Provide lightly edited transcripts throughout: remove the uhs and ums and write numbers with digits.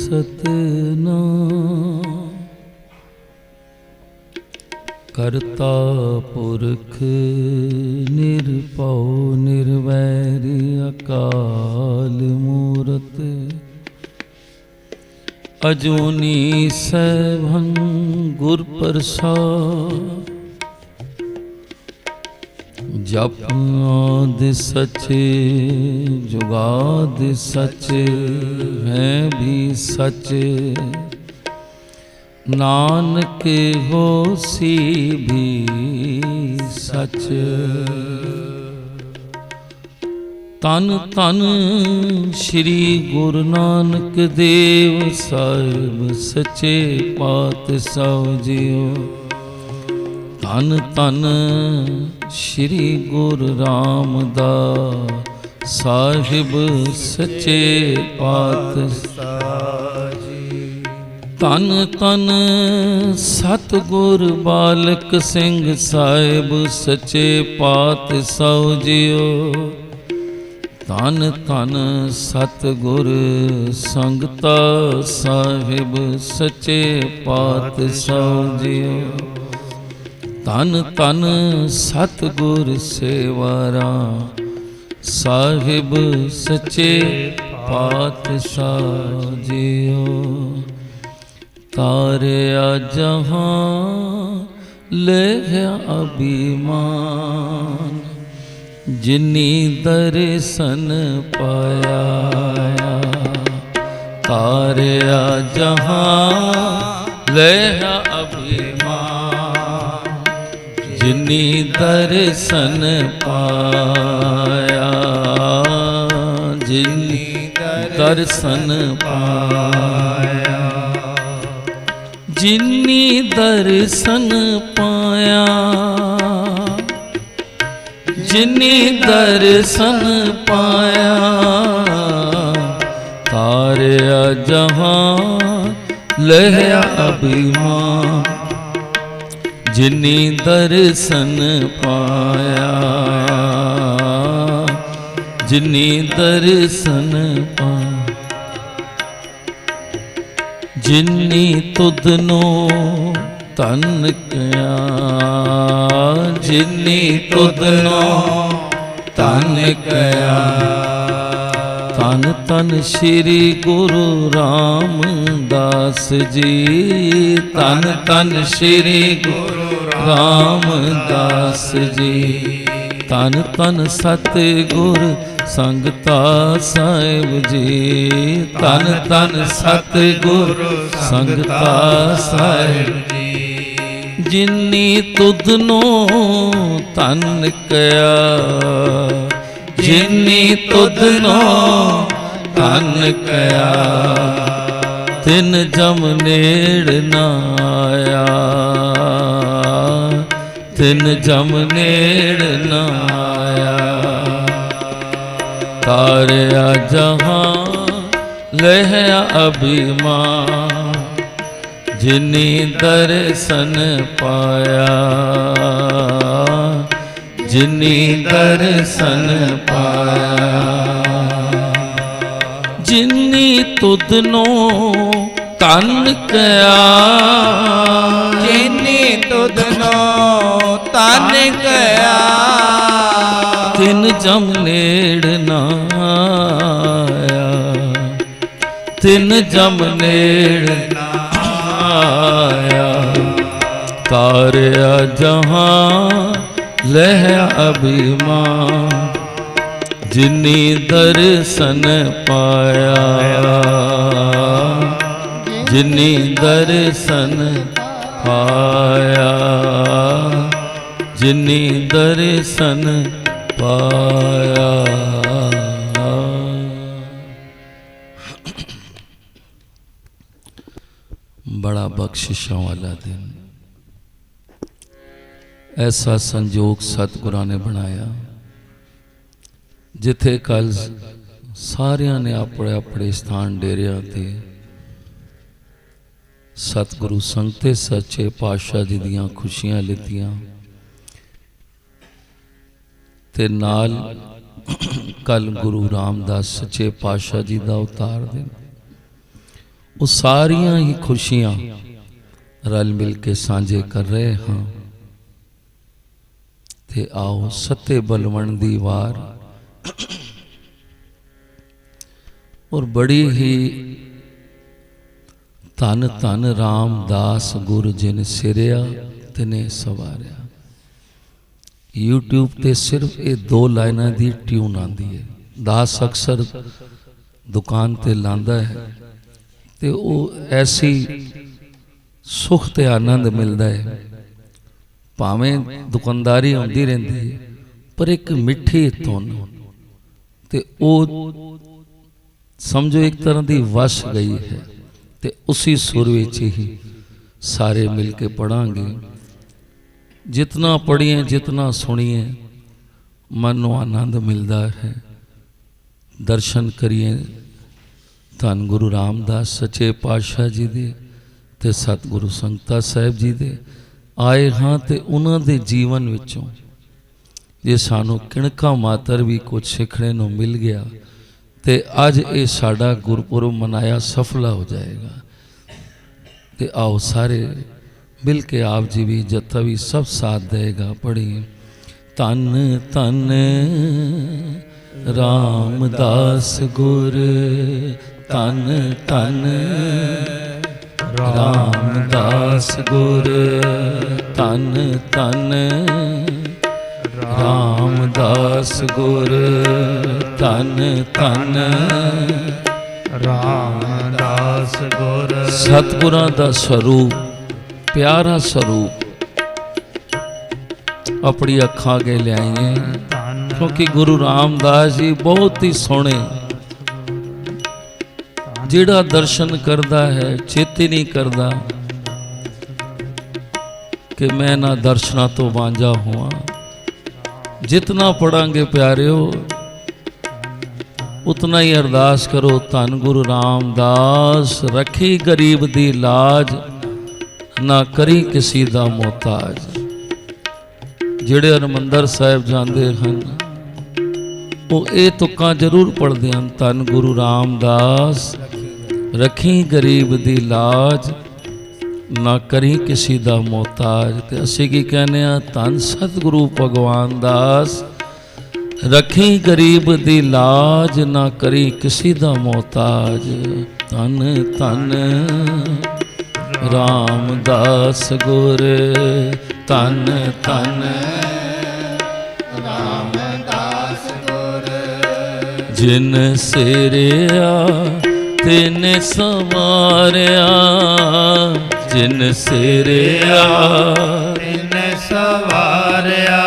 सतनाम। करता पुरख निरभउ निर्वैरी अकाल मूरत। अजूनी सैभं गुर प्रसाद। जप आदि सचे जुगादि सचे हैं भी सचे। नानक होसी भी सच। तन तन श्री गुरु नानक देव साहिब सचे पातशाह जियो। तन तन श्री गुरु रामदास साहिब सचे पातशाह जी। तन तन सतगुर बालक सिंह साहिब सचे पातशाह जियो। तन तन सतगुर संगता साहिब सचे पातशाह जियो। तन तन सतगुर सेवारा साहिब सचे पातशाह जियो। तारिया जहाँ लेया अभिमान। जिनी दर्शन पाया। तारिया जहाँ लेया अभिमान। जिनी दर्शन पाया। जिनी दर्शन पाया। जिनी दर्शन पाया। जिनी दर्शन पाया। तारिया जहाँ लहया अभिमान। जिनी दर्शन पाया। जिनी दर्शन पाया। जिनी तुदनो तन कया। जिनी तुदनो तन कया। तन तन श्री गुरु रामदास जी। तन तन श्री गुरु रामदास जी। तन तन सतगुर संगता साहिब जी। तन तन सतगुर संगता साहिब जी। जिनी तुदनो तन कया। जिनी तुदनो तन कया। तिन जम नेड़ न आया। तिन जम नेड़ न आया। तारिया जहाँ लहया अभिमान। जिनी दर्शन पाया। जिनी दर्शन पाया। जिनी तुदनो तन कया। जिनी तुदनो तन कया। तिन जम नेड़ न आया। तिन जम नेड़ न आया। तारिया जहाँ लहया अभिमान। जिनी दर्शन पाया। जिनी दर्शन पाया। जिनी दर्शन पाया। बड़ा बख्शिशों वाला दिन। ऐसा संजोग सतगुरां ने बनाया जिथे कल सारियां ने अपने अपने स्थान डेरिया ते सतगुरु संगते सच्चे पातशाह जी दियां खुशियां लितियां ते नाल कल गुरु रामदास सच्चे पातशाह जी का अवतार दिन ਉਹ ਸਾਰੀਆਂ ਹੀ ਖੁਸ਼ੀਆਂ ਰਲ ਮਿਲ ਕੇ ਸਾਂਝੇ ਕਰ ਰਹੇ ਹਾਂ। ਤੇ ਆਓ ਸੱਤੇ ਬਲਵਣ ਦੀ ਵਾਰ ਔਰ ਬੜੀ ਹੀ ਧਨ ਧਨ ਰਾਮਦਾਸ ਗੁਰ ਜਿਨ ਸਿਰਿਆ ਤਿਨੇ ਸਵਾਰਿਆ। YouTube ਤੇ ਸਿਰਫ ਇਹ 2 ਲਾਈਨਾਂ ਦੀ ਟਿਊਨ ਆਂਦੀ ਹੈ। ਦਾਸ ਅਕਸਰ ਦੁਕਾਨ ਤੇ ਲਾਂਦਾ ਹੈ ਤੇ ਉਹ ਐਸੀ ਸੁਖ ਤੇ ਆਨੰਦ ਮਿਲਦਾ ਹੈ, ਭਾਵੇਂ ਦੁਕਾਨਦਾਰੀ ਹੁੰਦੀ ਰਹਿੰਦੀ ਹੈ, ਪਰ ਇੱਕ ਮਿੱਠੀ ਧੁਨ ਤੇ ਉਹ ਸਮਝੋ ਇੱਕ ਤਰ੍ਹਾਂ ਦੀ ਵਸ ਗਈ ਹੈ। ਤੇ ਉसी ਸੁਰ ਵਿੱਚ ਹੀ ਸਾਰੇ ਮਿਲ ਕੇ ਪੜਾਂਗੇ। जितना पढ़िए जितना सुनिए मन को आनंद मिलता है। दर्शन करिए धन गुरु रामदास सच्चे पातशाह जी दे ते सतगुरु संगता साहिब जी दे आए हाँ। तो उन्हों दे जीवन विचों जे सानू किणका मातर भी कुछ सीखने को मिल गया तो अज ये साडा गुरपुरब मनाया सफला हो जाएगा। तो आओ सारे मिल के आप जी भी जत्था भी सब साथ देगा। पढ़िए तन तन रामदास गुर तन तन रामदास गुर तन तन रामदास गुर तन तन रामदास गुर। सतगुरां दा स्वरूप प्यारा स्वरूप अपनी अखा अगे लियाइए, क्योंकि गुरु रामदास जी बहुत ही सोहने जिहड़ा दर्शन करता है चित ही नहीं करता कि मैं ना दर्शना तो वांझा हुआ। जितना पढ़ांगे प्यारिओ उतना ही अरदास करो धन गुरु रामदास रखी गरीब दी लाज ना करी किसी दा मोहताज। जिहड़े हरमंदर साहिब जाते हैं वो ये तुक्कां जरूर पढ़ते हैं धन गुरु रामदास रखी गरीब दी लाज ना करी किसी दा मोहताज। ते असीं की कहने धन सतगुरु भगवान दास रखी गरीब दी लाज ना करी किसी दा मोहताज। धन धन रामदास गुर तन तन रामदास गुर जिन सिरिया तिन सवारिया जिन सिरिया तिन सवारिया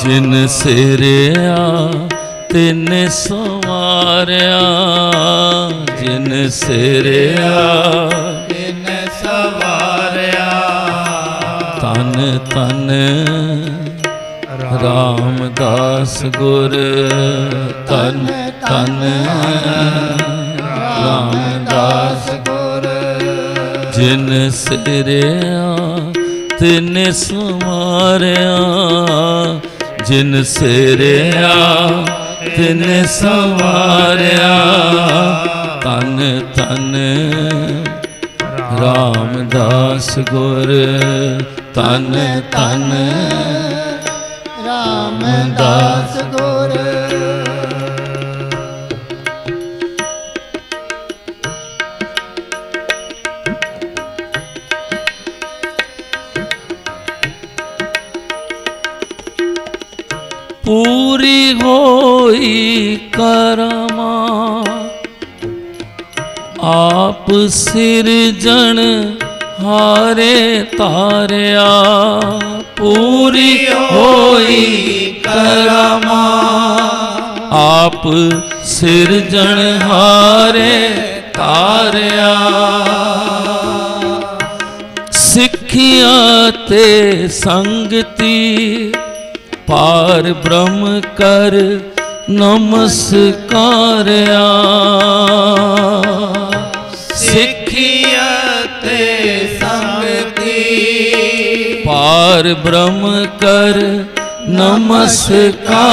जिन सिरिया तिन सवारिया जिन सिरिया तन तन रामदास गुर तन तन रामदास गुर जिन सिरिया तिन सवारिया जिन सिरिया तिन सवारिया तन तन रामदास गुर तन तन रामदास गुर। पूरी होई करमा आप सिरजन हारे तारिया। पूरी होई करमा आप सिरजन हारे तारिया। सिखिया ते संगति पार ब्रह्म कर नमस्कारिया। सिखिया ते संगति पार ब्रह्म कर नमस्कारिया।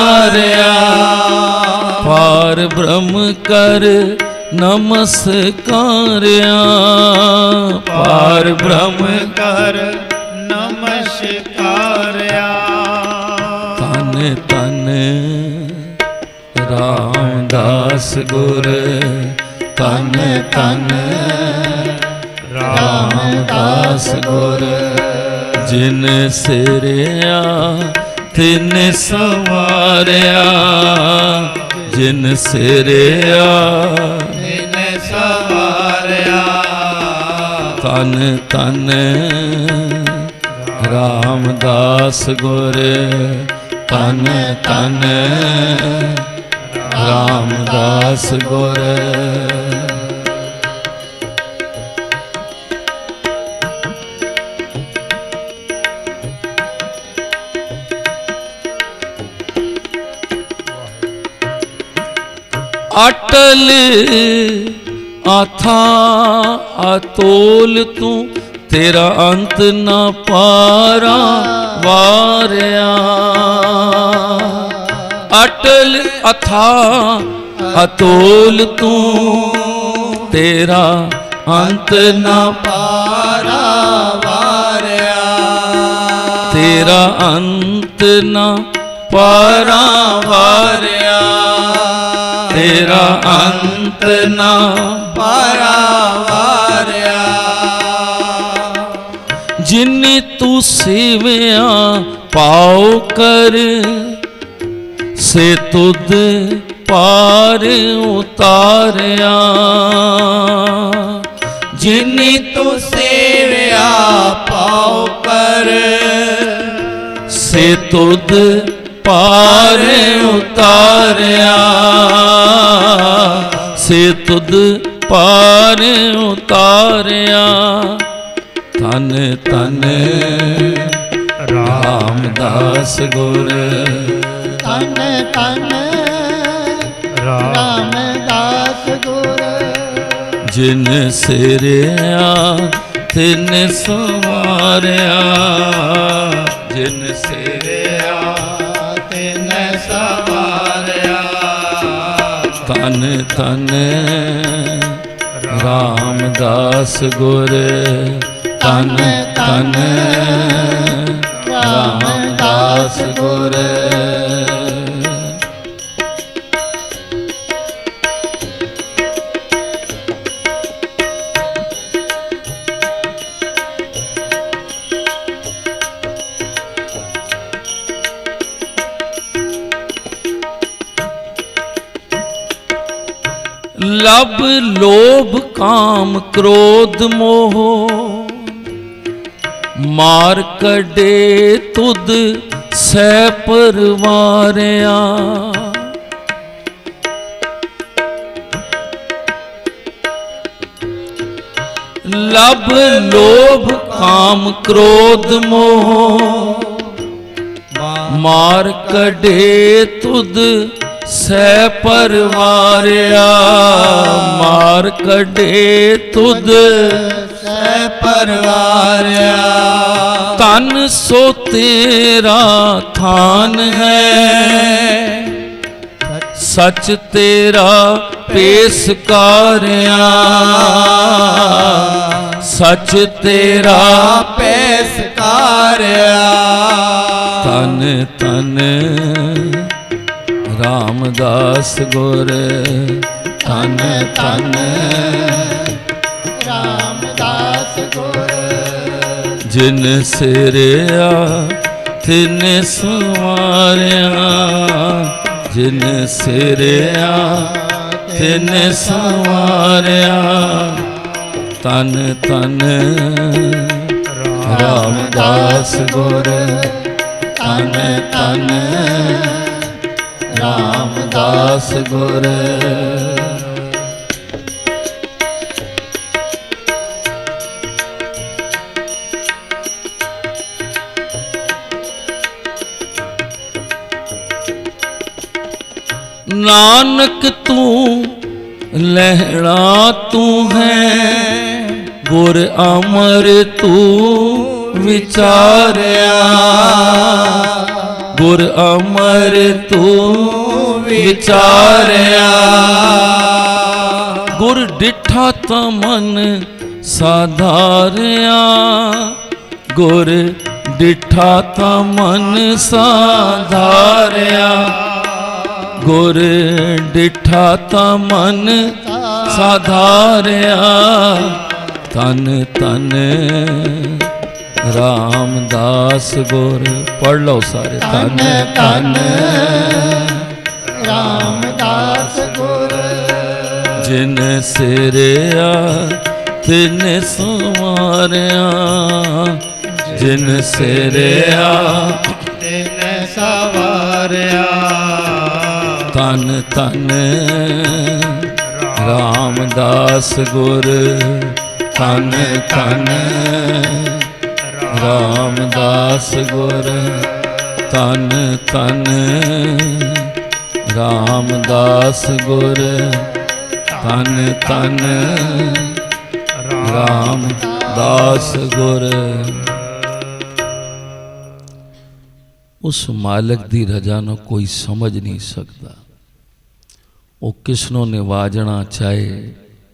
पार ब्रह्म कर ਨਮਸਕਾਰਿਆ ਪਾਰ ਬ੍ਰਹਮ ਕਰ ਨਮਸਕਾਰਿਆ। ਧੰਨ ਧੰਨ ਰਾਮਦਾਸ ਗੁਰ ਧੰਨ ਧੰਨ ਰਾਮਦਾਸ ਗੁਰ ਜਿਨ ਸਿਰਿਆ ਤਿਨ ਸਵਾਰਿਆ ਜਿਨ ਸਿਰਿਆ ਤਿਨ ਸਵਾਰਿਆ। ਧੰਨ ਧੰਨ ਰਾਮਦਾਸ ਗੁਰ ਧੰਨ ਧੰਨ ਰਾਮਦਾਸ ਗੁਰ। ਅਟਲ ਆਥਾ ਅਤੋਲ ਤੂੰ ਤੇਰਾ ਅੰਤ ਨਾ ਪਾਰਾ ਵਾਰਿਆ। ਅਟਲ ਅਥਾ ਅਤੋਲ ਤੂੰ ਤੇਰਾ ਅੰਤ ਨਾ ਪਾਰਾ ਵਾਰਿਆ। ਤੇਰਾ ਅੰਤ ਨਾ ਪਾਰਾ ਵਾਰਿਆ। ਤੇਰਾ ਅੰਤ ਨਾ ਪਾਰਾ ਵਾਰਿਆ। ਜਿਨੀ ਤੂੰ ਸੇਵਿਆ ਪਾਉ ਕਰ ਸੇ ਤੁਧ ਪਾਰ ਉਤਾਰਿਆ। ਜਿਨੀ ਤੂੰ ਸੇਵਿਆ ਪਾਉ ਕਰ ਸੇ ਤੁਧ ਪਾਰ ਉਤਾਰਿਆ। ਸੇ ਤੁਧ ਪਾਰ ਉਤਾਰਿਆ। ਧੰਨ ਧੰਨ ਰਾਮਦਾਸ ਗੁਰ ਧੰਨ ਧੰਨ ਰਾਮਦਾਸ ਗੁਰ ਜਿਨ ਸਿਰਿਆ ਤਿਨ ਸਵਾਰਿਆ। ਜਿਨ ਸਿਰਿਆ ਤਿਨ ਸਵਾਰਿਆ। ਧੰਨ ਧੰਨ ਰਾਮਦਾਸ ਗੁਰ ਧੰਨ ਧੰਨ ਰਾਮਦਾਸ ਗੁਰ। ਲਬ ਲੋਭ ਕਾਮ ਕ੍ਰੋਧ ਮੋਹ ਮਾਰ ਕੱਢੇ ਤੁਧ ਸਹਿ ਪਰਵਾਰਿਆ। ਲਬ ਲੋਭ ਕਾਮ ਕ੍ਰੋਧ ਮੋਹ ਮਾਰ ਕੱਢੇ ਤੁਧ ਸਹਿ ਪਰਵਾਰਿਆ। ਮਾਰ ਕੱਢੇ ਤੁਧ ਸਹਿ ਪਰਵਾਰਿਆ। ਤਨ ਸੋ ਤੇਰਾ ਥਾਨ ਹੈ ਸੱਚ ਤੇਰਾ ਪੇਸ਼ਕਾਰਿਆ। ਸੱਚ ਤੇਰਾ ਪੇਸ਼ਕਾਰਿਆ। ਤਨ ਤਨ ਰਾਮਦਾਸ ਗੁਰ ਧੰਨ ਧੰਨ ਰਾਮਦਾਸ ਗੁਰ ਜਿਨ ਸਿਰਿਆ ਤਿਨ ਸਵਾਰਿਆ। ਜਿਨ ਸਿਰਿਆ ਤਿਨ ਸਵਾਰਿਆ। ਤਨ ਤਨ ਰਾਮਦਾਸ ਗੁਰ ਧੰਨ ਧੰਨ ਰਾਮਦਾਸ ਗੁਰ। ਨਾਨਕ ਤੂੰ ਲਹਿਣਾ ਤੂੰ ਹੈ ਗੁਰ ਅਮਰ ਤੂੰ ਵਿਚਾਰਿਆ। ਗੁਰ ਅਮਰ ਤੂੰ ਵਿਚਾਰਿਆ। गुर डिठा ता मन साधारिया, गुर डिठा ता मन साधारिया, गुर डिठा ता मन साधारिया। तन तन रामदास गुर, पढ़ लो सारे। तन तन रामदास गुर, जिन सिरिया तिन संवारिया, जिन सिरिया तिन सवारिया। तन तन रामदास गुर, तन तन रामदास गुर, तन तन रामदास गुर, तन तन रामदास गुर। उस मालिक दी रजा ਨੂੰ कोई समझ नहीं सकता। वो किसनों निवाजना चाहे,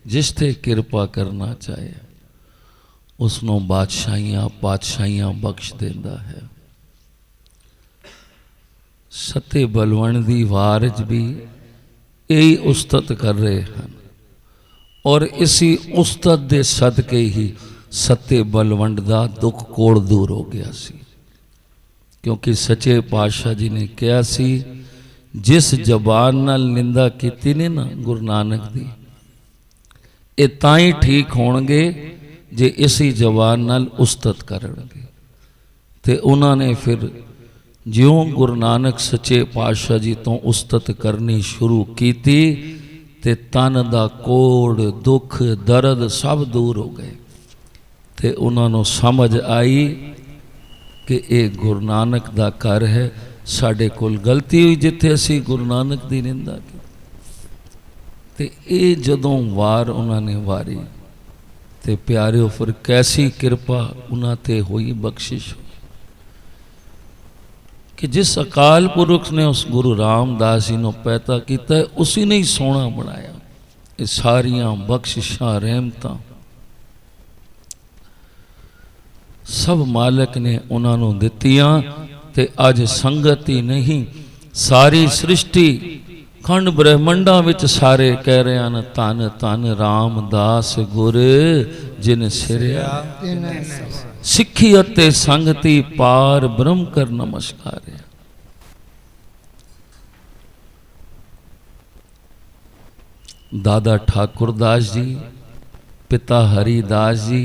जिस ते किरपा करना चाहे, उसनों बादशाहियां पातशाहियां बख्श देंदा है। सत्य बलवण दी वार च भी यही उस्तत कर रहे हैं, और इसी उस्तत दे सदके ही सत्य बलवंड दा दुख कोड़ दूर हो गया सी। क्योंकि सच्चे पातशाह जी ने कहा सी, जिस जबान नाल निंदा कीती ने ना गुरु नानक दी, ये ताई ठीक होणगे जे इसी जबान नाल उस्तत करनगे। ते उन्होंने फिर ज्यों गुरु नानक सच्चे पातशाह जी तो उस्तत करनी शुरू की, ते तन दा कोड़ दुख दर्द सब दूर हो गए। ते उन्होंने समझ आई कि ये गुरु नानक दा घर है, साडे कोल गलती हुई जिथे असी गुरु नानक दी निंदा की। ते ये जदों वार उन्होंने वारी, ते प्यारिओ फिर कैसी कृपा उन्हां ते हुई, बख्शिश हुई कि जिस अकाल पुरख ने उस गुरु रामदास जी को पैदा किया है, उसी ने ही सोना बनाया। ये सारियां बख्शिशां रहमतां सब मालिक ने उन्होंने दित्तियां। ते अज संगत ही नहीं, सारी सृष्टि खंड ब्रह्मंडा विच सारे कह रहे हैं, धन धन रामदास गुर, जिन सिरिया सिक्खी अते संगति पार ब्रह्म कर नमस्कार। दादा ठाकुरदास जी, पिता हरिदास जी,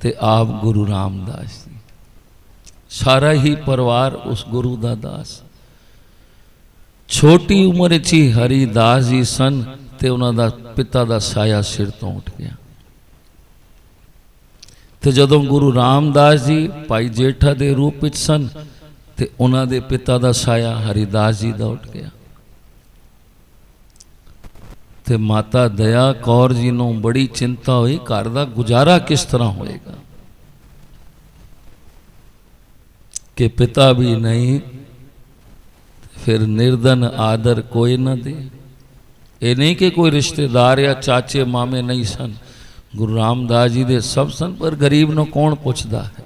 ते आप गुरु रामदास जी, सारा ही परिवार उस गुरु दा दास। छोटी उम्र च ही हरिदास जी सन, ते उन्हां दा पिता दा साया सिर तो उठ गया। ते जदों गुरु रामदास जी भाई जेठा दे रूप विच सन, ते उन्हां दे पिता दा साया हरिदास जी दा उठ गया। ते माता दया कौर जी नूं बड़ी चिंता हुई, घर दा गुजारा किस तरह होएगा, कि पिता भी नहीं, फिर निर्धन आदर कोई ना दे। ये नहीं कि कोई रिश्तेदार या चाचे मामे नहीं सन, गुरु रामदास जी दे सब सन, पर गरीब नूं कौन पुछदा है।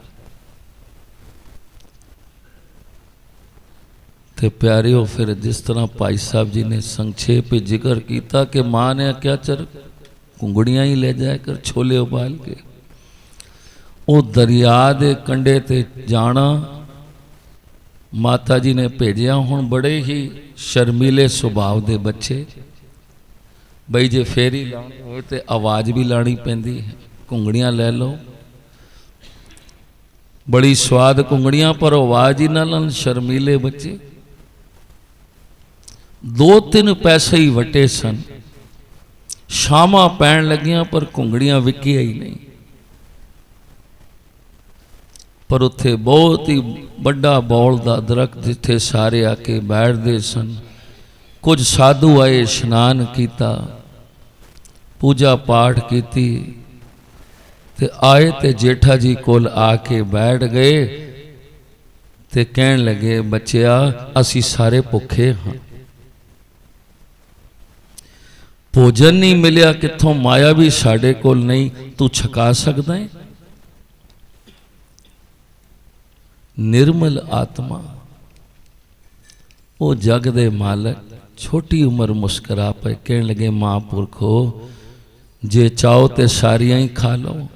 ते प्यारिओ फिर जिस तरह भाई साहब जी ने संक्षेप जिक्र किया कि माँ ने क्या चर कुंगड़ियाँ ही ले जाया कर छोले उबाल के, वो दरिया दे कंडे ते जाना माता जी ने भेजिया। हुण बड़े ही शर्मीले सुभाव दे बच्चे, बई जे फेरी लानी हो तो आवाज़ भी लानी पैंदी है, कुंगड़ियाँ ले लो, बड़ी स्वाद कुंगड़ियाँ, पर आवाज़ ही ना लान, शर्मीले बच्चे। 2-3 पैसे ही वटे सन, शामां पैण लगियां पर कुंगड़ियां विकिया ही नहीं। पर उत्थे बहुत ही बड़ा बौल दा दरख्त जिथे सारे आके बैठते सन। कुछ साधु आए, इशनान किया, पूजा पाठ की, ते आए ते जेठा जी कोल आके बैठ गए, ते कहन लगे बच्चिया असी सारे भुखे हाँ। ਭੋਜਨ ਨਹੀਂ ਮਿਲਿਆ ਕਿੱਥੋਂ, ਮਾਇਆ ਵੀ ਸਾਡੇ ਕੋਲ ਨਹੀਂ, ਤੂੰ ਛਕਾ ਸਕਦਾ ਹੈ? ਨਿਰਮਲ ਆਤਮਾ ਉਹ ਜਗ ਦੇ ਮਾਲਕ ਛੋਟੀ ਉਮਰ ਮੁਸਕਰਾ ਪਏ, ਕਹਿਣ ਲੱਗੇ ਮਹਾਂਪੁਰਖੋ ਜੇ ਚਾਹੋ ਤੇ ਸਾਰੀਆਂ ਹੀ ਖਾ ਲਓ।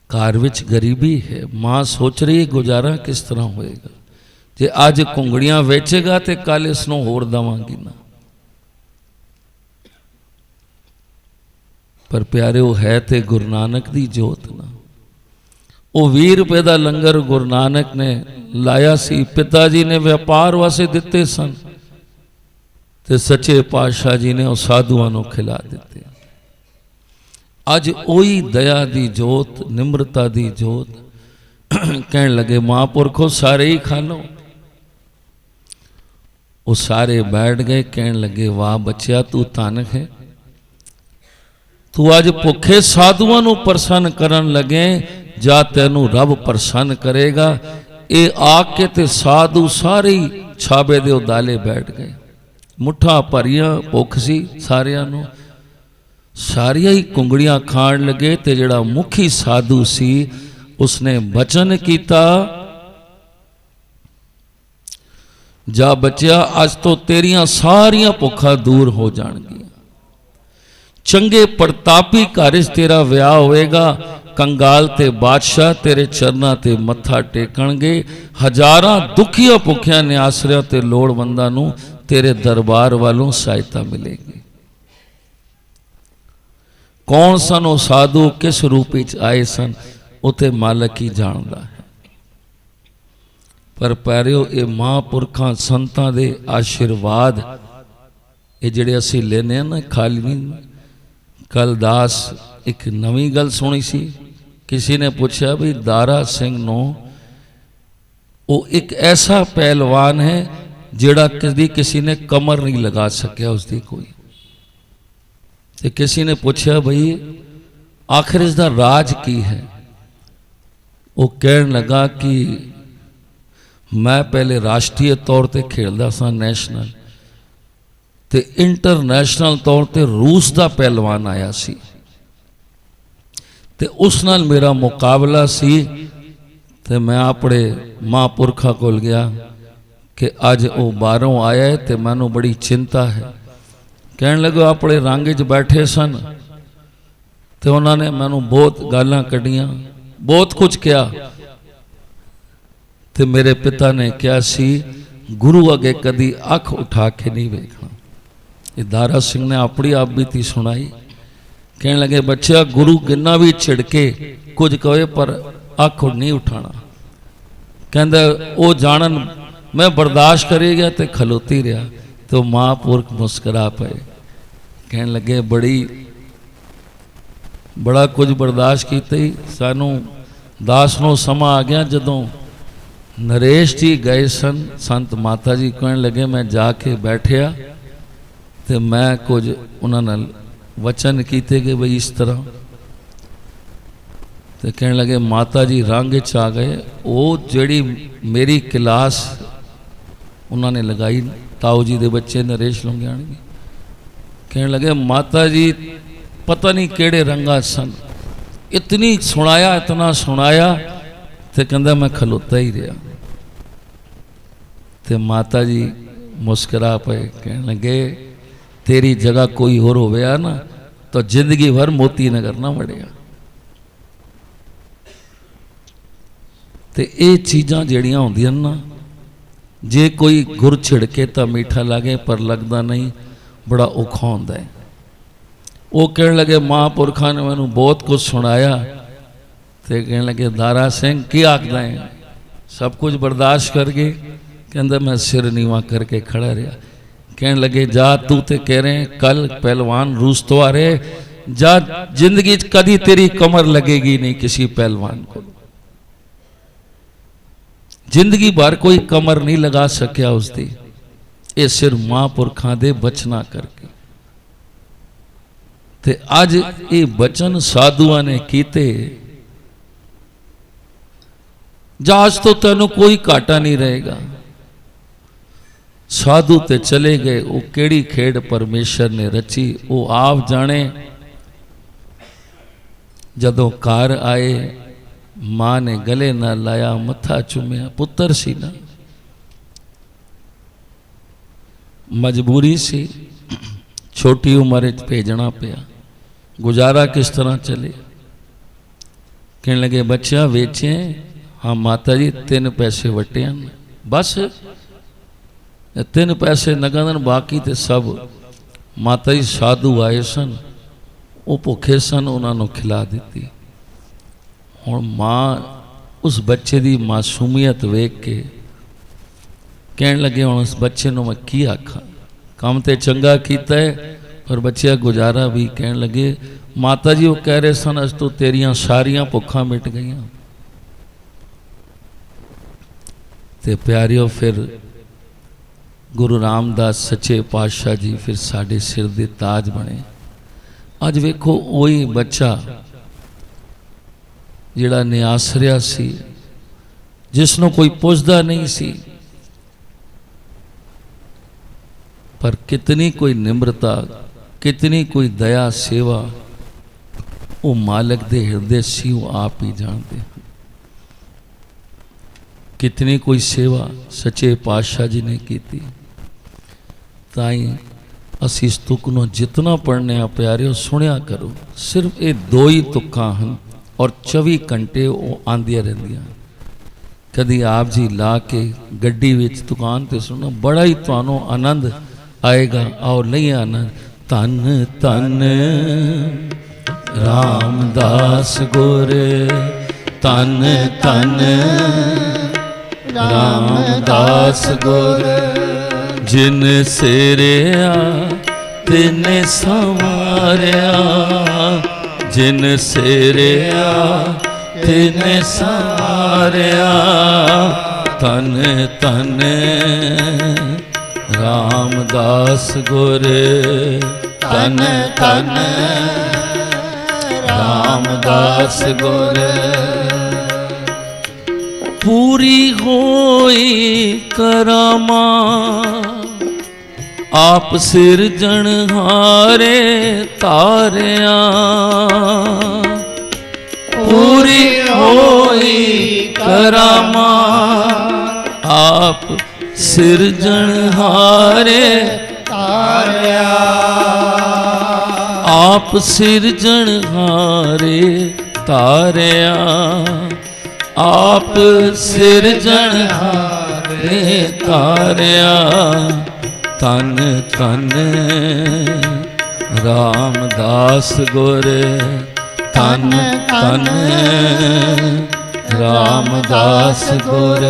ਘਰ ਵਿੱਚ ਗਰੀਬੀ ਹੈ, ਮਾਂ ਸੋਚ ਰਹੀ ਹੈ ਗੁਜ਼ਾਰਾ ਕਿਸ ਤਰ੍ਹਾਂ ਹੋਏਗਾ, ਜੇ ਅੱਜ ਘੁੰਗੜੀਆਂ ਵੇਚੇਗਾ ਤੇ ਕੱਲ ਇਸ ਨੂੰ ਹੋਰ ਦਵਾਂਗੀ ਨਾ। ਪਰ ਪਿਆਰਿਓ ਹੈ ਤੇ ਗੁਰੂ ਨਾਨਕ ਦੀ ਜੋਤ ਨਾ। ਉਹ 20 ਰੁਪਏ ਦਾ ਲੰਗਰ ਗੁਰੂ ਨਾਨਕ ਨੇ ਲਾਇਆ ਸੀ, ਪਿਤਾ ਜੀ ਨੇ ਵਪਾਰ ਵਾਸਤੇ ਦਿੱਤੇ ਸਨ ਤੇ ਸੱਚੇ ਪਾਤਸ਼ਾਹ ਜੀ ਨੇ ਉਹ ਸਾਧੂਆਂ ਨੂੰ ਖਿਲਾ ਦਿੱਤੇ। ਅੱਜ ਉਹੀ ਦਇਆ ਦੀ ਜੋਤ, ਨਿਮਰਤਾ ਦੀ ਜੋਤ, ਕਹਿਣ ਲੱਗੇ ਮਹਾਂਪੁਰਖੋ ਸਾਰੇ ਹੀ ਖਾ ਲਓ। ਉਹ ਸਾਰੇ ਬੈਠ ਗਏ, ਕਹਿਣ ਲੱਗੇ ਵਾਹ ਬੱਚਿਆ ਤੂੰ ਧਨ ਹੈ, ਤੂੰ ਅੱਜ ਭੁੱਖੇ ਸਾਧੂਆਂ ਨੂੰ ਪ੍ਰਸੰਨ ਕਰਨ ਲੱਗੇ, ਜਾਂ ਤੈਨੂੰ ਰੱਬ ਪ੍ਰਸੰਨ ਕਰੇਗਾ। ਇਹ ਆ ਕੇ ਤੇ ਸਾਧੂ ਸਾਰੇ ਹੀ ਛਾਬੇ ਦੇ ਉਦਾਲੇ ਬੈਠ ਗਏ, ਮੁੱਠਾਂ ਭਰੀਆਂ ਭੁੱਖ ਸੀ ਸਾਰਿਆਂ ਨੂੰ, ਸਾਰੀਆਂ ਹੀ ਕੁੰਗੜੀਆਂ ਖਾਣ ਲੱਗੇ। ਤੇ ਜਿਹੜਾ ਮੁਖੀ ਸਾਧੂ ਸੀ ਉਸਨੇ ਬਚਨ ਕੀਤਾ, ਜਾ ਬੱਚਿਆ ਅੱਜ ਤੋਂ ਤੇਰੀਆਂ ਸਾਰੀਆਂ ਭੁੱਖਾਂ ਦੂਰ ਹੋ ਜਾਣਗੀਆਂ, ਚੰਗੇ ਪ੍ਰਤਾਪੀ ਘਰ 'ਚ ਤੇਰਾ ਵਿਆਹ ਹੋਏਗਾ, ਕੰਗਾਲ ਤੇ ਬਾਦਸ਼ਾਹ ਤੇਰੇ ਚਰਨਾਂ ਤੇ ਮੱਥਾ ਟੇਕਣਗੇ, ਹਜ਼ਾਰਾਂ ਦੁਖੀਆਂ ਭੁੱਖਿਆਂ ਨਿਆਸਰਿਆਂ ਤੇ ਲੋੜਵੰਦਾਂ ਨੂੰ ਤੇਰੇ ਦਰਬਾਰ ਵੱਲੋਂ ਸਹਾਇਤਾ ਮਿਲੇਗੀ। ਕੌਣ ਸਨ ਉਹ ਸਾਧੂ, ਕਿਸ ਰੂਪ ਵਿੱਚ ਆਏ ਸਨ, ਉਤੇ ਮਾਲਕ ਹੀ ਜਾਣਦਾ ਹੈ। ਪਰ ਪਿਆਰਿਓ ਇਹ ਮਹਾਂਪੁਰਖਾਂ ਸੰਤਾਂ ਦੇ ਆਸ਼ੀਰਵਾਦ ਇਹ ਜਿਹੜੇ ਅਸੀਂ ਲੈਨੇ ਆ ਨਾ, ਖਾਲੀ ਨਹੀਂ। ਕੱਲ ਦਾਸ ਇੱਕ ਨਵੀਂ ਗੱਲ ਸੁਣੀ ਸੀ, ਕਿਸੇ ਨੇ ਪੁੱਛਿਆ ਵੀ ਦਾਰਾ ਸਿੰਘ ਨੂੰ ਉਹ ਇੱਕ ਐਸਾ ਪਹਿਲਵਾਨ ਹੈ ਜਿਹੜਾ ਕਦੀ ਕਿਸੇ ਨੇ ਕਮਰ ਨਹੀਂ ਲਗਾ ਸਕਿਆ ਉਸਦੀ ਕੋਈ। ਤੇ ਕਿਸੇ ਨੇ ਪੁੱਛਿਆ ਬਈ ਆਖਿਰ ਇਸ ਦਾ ਰਾਜ ਕੀ ਹੈ? ਉਹ ਕਹਿਣ ਲੱਗਾ ਕਿ ਮੈਂ ਪਹਿਲੇ ਰਾਸ਼ਟਰੀ ਤੌਰ ਤੇ ਖੇਡਦਾ ਸਾਂ, ਨੈਸ਼ਨਲ, ਤੇ ਇੰਟਰਨੈਸ਼ਨਲ ਤੌਰ ਤੇ ਰੂਸ ਦਾ ਪਹਿਲਵਾਨ ਆਇਆ ਸੀ ਤੇ ਉਸ ਨਾਲ ਮੇਰਾ ਮੁਕਾਬਲਾ ਸੀ। ਤੇ ਮੈਂ ਆਪਣੇ ਮਹਾਂਪੁਰਖਾਂ ਕੋਲ ਗਿਆ ਕਿ ਅੱਜ ਉਹ ਬਾਹਰੋਂ ਆਇਆ ਹੈ ਤੇ ਮੈਨੂੰ ਬੜੀ ਚਿੰਤਾ ਹੈ। ਕਹਿਣ ਲੱਗਾ ਆਪਣੇ ਰੰਗ 'ਚ ਬੈਠੇ ਸਨ ਤੇ ਉਹਨਾਂ ਨੇ ਮੈਨੂੰ ਬਹੁਤ ਗਾਲਾਂ ਕੱਢੀਆਂ, ਬਹੁਤ ਕੁਝ ਕਿਹਾ। ਤੇ ਮੇਰੇ ਪਿਤਾ ਨੇ ਕਿਹਾ ਸੀ ਗੁਰੂ ਅੱਗੇ ਕਦੀ ਅੱਖ ਉਠਾ ਕੇ ਨਹੀਂ ਵੇਖਣਾ। ਇਹ ਦਾਰਾ ਸਿੰਘ ਨੇ ਆਪਣੀ ਆਪ ਬੀਤੀ ਸੁਣਾਈ। ਕਹਿਣ ਲੱਗੇ ਬੱਚਿਆ ਗੁਰੂ ਕਿੰਨਾ ਵੀ ਛਿੜਕੇ ਕੁਝ ਕਹੇ ਪਰ ਅੱਖ ਨਹੀਂ ਉਠਾਣਾ। ਕਹਿੰਦਾ ਉਹ ਜਾਣਨ ਮੈਂ ਬਰਦਾਸ਼ਤ ਕਰੀ ਗਿਆ ਤੇ ਖਲੋਤੀ ਰਿਹਾ। ਤੇ ਮਹਾਂਪੁਰਖ ਮੁਸਕਰਾ ਪਏ, ਕਹਿਣ ਲੱਗੇ ਬੜਾ ਕੁਝ ਬਰਦਾਸ਼ਤ ਕੀਤਾ ਹੀ। ਸਾਨੂੰ ਦਾਸ ਨੂੰ ਸਮਾਂ ਆ ਗਿਆ ਜਦੋਂ ਨਰੇਸ਼ ਜੀ ਗਏ ਸਨ, ਸੰਤ ਮਾਤਾ ਜੀ ਕਹਿਣ ਲੱਗੇ ਮੈਂ ਜਾ ਕੇ ਬੈਠਿਆ ਤੇ ਮੈਂ ਕੁਝ ਉਹਨਾਂ ਨਾਲ ਵਚਨ ਕੀਤੇ ਕਿ ਬਈ ਇਸ ਤਰ੍ਹਾਂ। ਤੇ ਕਹਿਣ ਲੱਗੇ ਮਾਤਾ ਜੀ ਰੰਗ 'ਚ ਆ ਗਏ। ਉਹ ਜਿਹੜੀ ਮੇਰੀ ਕਲਾਸ ਉਹਨਾਂ ਨੇ ਲਗਾਈ, ਤਾऊ ਜੀ ਦੇ ਬੱਚੇ ਨਰੇਸ਼ ਲੁੰਗਿਆਣਗੇ, ਕਹਿਣ ਲੱਗੇ ਮਾਤਾ ਜੀ ਪਤਾ ਨਹੀਂ ਕਿਹੜੇ ਰੰਗਾਂ ਸਨ, ਇਤਨੀ ਸੁਣਾਇਆ ਇਤਨਾ ਸੁਣਾਇਆ। ਤੇ ਕਹਿੰਦਾ ਮੈਂ ਖਲੋਤਾ ਹੀ ਰਿਹਾ। ਤੇ ਮਾਤਾ ਜੀ ਮੁਸਕਰਾ ਪਏ, ਕਹਿਣ ਲੱਗੇ तेरी जगह कोई और हो गया ना तो जिंदगी भर मोती न करना पड़ेगा। ते ये चीज़ां जड़ियां होंदियां ना, जे कोई गुर छिड़के तो मीठा लगे पर लगता नहीं, बड़ा औखा होंदा है। वो कहने लगे महापुरखा ने मैनू बहुत कुछ सुनाया। तो कहने लगे दारा सिंह की आखदा है? सब कुछ बर्दाश्त करके? कहंदा मैं सिर नीवा करके खड़ा रहा। कहने लगे जा तू ते कह रहे कल पहलवान रूस तो आ रहे, जा जिंदगी कदी तेरी कमर लगेगी नहीं किसी पहलवान को। जिंदगी भर कोई कमर नहीं लगा सकिया उसकी, ये सिर महापुरखा दे बचना करके। ते अज ये बचन साधुआ ने कीते, जा अज तो तेनू कोई घाटा नहीं रहेगा। साधु ते चले गए। वो केड़ी खेड़ परमेश्वर ने रची वो आप जाने। जदों घर आए मां ने गले ना लाया, मत्था चूमिया, पुत्र सी ना, मजबूरी सी, छोटी उम्र भेजना पिया, गुजारा किस तरह चले। कहने लगे बच्चा वेचे। हाँ माता जी 3 पैसे वटे हैं, बस 3 पैसे नगद, बाकी तो सब। माता जी साधु आए सन, वो भुखे सन, उन्होंने खिला दी। हुण मां उस बच्चे की मासूमियत वेख के कहन लगे हुण उस बच्चे को मैं की आखा, काम तो चंगा किया है पर बच्चे गुजारा भी। कहन लगे माता जी वो कह रहे सन अज तो तेरिया सारिया भुखा मिट गई। ते प्यारियो फिर गुरु रामदास सच्चे पातशाह जी फिर साडे सिर दे ताज बने। अज वेखो वही बच्चा जिहड़ा निआसरिया सी, जिसनों कोई पुछदा नहीं सी, पर कितनी कोई निम्रता, कितनी कोई दया सेवा वो मालिक दे हृदय सी, वो आप ही जानते हैं। कितनी कोई सेवा सच्चे पातशाह जी ने की थी। ताई असी इस तुक नूं जितना पढ़ने आ प्यारे सुनिया करो। सिर्फ ये 2 ही तुक्कां हैं और 24 घंटे वो आंदियां रहिंदियां। कदी आप जी ला के गड्डी विच दुकान ते सुनो, बड़ा ही तुहानूं आनंद आएगा। आओ लईए आनंद। धन धन रामदास गुर, धन धन रामदास गुर, जिन सेरिया तिन संवारिया, जिन सेरिया तिन संवारिया, धन धन रामदास गुर, धन धन रामदास गुर। पूरी होई करामा आप सिरजनहारे तारिया, पूरी होई करामा आप सिरजनहारे तारिया, आप सिरजनहारे तारिया, आप सिरजनहारे तारिया, धन धन रामदास गुर, धन धन रामदास गुर।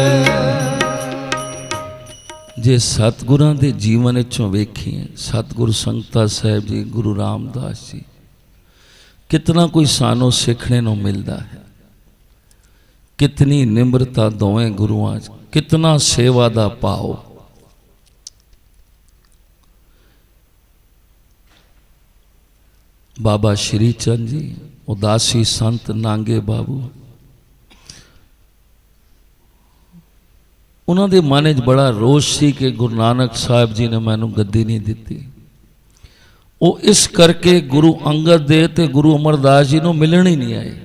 जे सतगुरां दे जीवन चों वेखीए, सतगुरु संगता साहिब जी, गुरु रामदास जी, कितना कोई सानों सीखने को मिलता है। कितनी निम्रता दोवें गुरुआं, कितना सेवा दा भाव। बाबा श्री चंद जी, उदासी संत नांगे बाबू, उन्होंने मन च बड़ा रोष सी कि गुरु नानक साहब जी ने मैनू गद्दी नहीं दी। वो इस करके गुरु अंगद देव ते गुरु अमरदास जी को मिलण ही नहीं आए।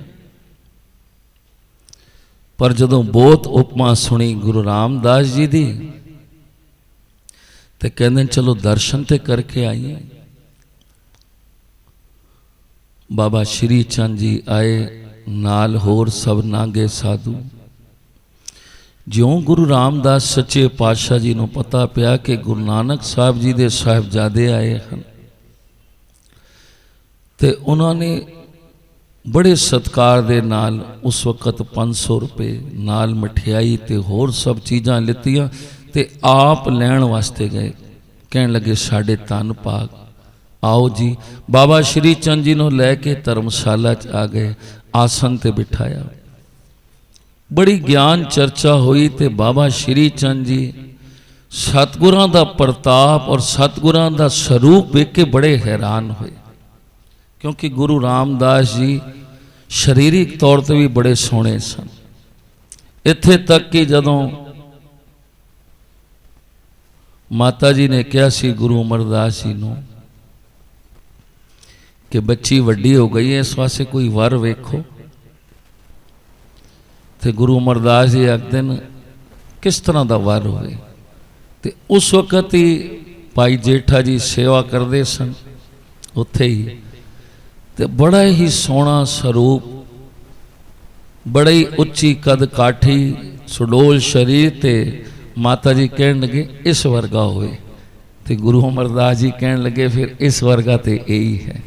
पर जदों बहुत उपमा सुनी गुरु रामदास जी दी ते कहंदे चलो दर्शन ते करके आइए। बाबा श्री चंद जी आए, नाल होर सब नागे साधु। ज्यों गुरु रामदास सच्चे पातशाह जी को पता पिया कि गुरु नानक साहब जी के साहिबजादे आए हैं, तो उन्होंने बड़े सत्कार दे नाल उस वक्त 500 रुपये नाल मठियाई ते होर सब चीज़ां लितियां ते आप लैण वास्ते गए। कहन लगे साढ़े धन पाग, आओ जी। बाबा श्री चंद जी को लैके धर्मशाला च आ गए, आसन ते बिठाया। बड़ी ज्ञान चर्चा हुई ते बाबा श्री चंद जी सतगुरां दा प्रताप और सतगुरां दा स्वरूप वेख के बड़े हैरान हुए, क्योंकि गुरु रामदास जी शरीरिक तौर पर भी बड़े सोहने सन। इत्थे तक कि जदों ਮਾਤਾ ਜੀ ਨੇ ਕਿਹਾ ਸੀ ਗੁਰੂ ਅਮਰਦਾਸ ਜੀ ਨੂੰ ਕਿ ਬੱਚੀ ਵੱਡੀ ਹੋ ਗਈ ਹੈ, ਇਸ ਵਾਸਤੇ ਕੋਈ ਵਰ ਵੇਖੋ। ਤੇ ਗੁਰੂ ਅਮਰਦਾਸ ਜੀ ਆਖਦੇ ਨੇ ਕਿਸ ਤਰ੍ਹਾਂ ਦਾ ਵਰ ਹੋਵੇ। ਤੇ ਉਸ ਵਕਤ ਹੀ ਭਾਈ ਜੇਠਾ ਜੀ ਸੇਵਾ ਕਰਦੇ ਸਨ ਉੱਥੇ ਹੀ, ਤੇ ਬੜਾ ਹੀ ਸੋਹਣਾ ਸਰੂਪ, ਬੜੀ ਉੱਚੀ ਕਦ ਕਾਠੀ, ਸੁਡੋਲ ਸ਼ਰੀਰ, ਤੇ ਮਾਤਾ ਜੀ ਕਹਿਣ ਲੱਗੇ ਇਸ ਵਰਗਾ ਹੋਵੇ। ਤੇ ਗੁਰੂ ਅਮਰਦਾਸ ਜੀ ਕਹਿਣ ਲੱਗੇ ਫਿਰ ਇਸ ਵਰਗਾ ਤੇ ਇਹੀ ਹੈ,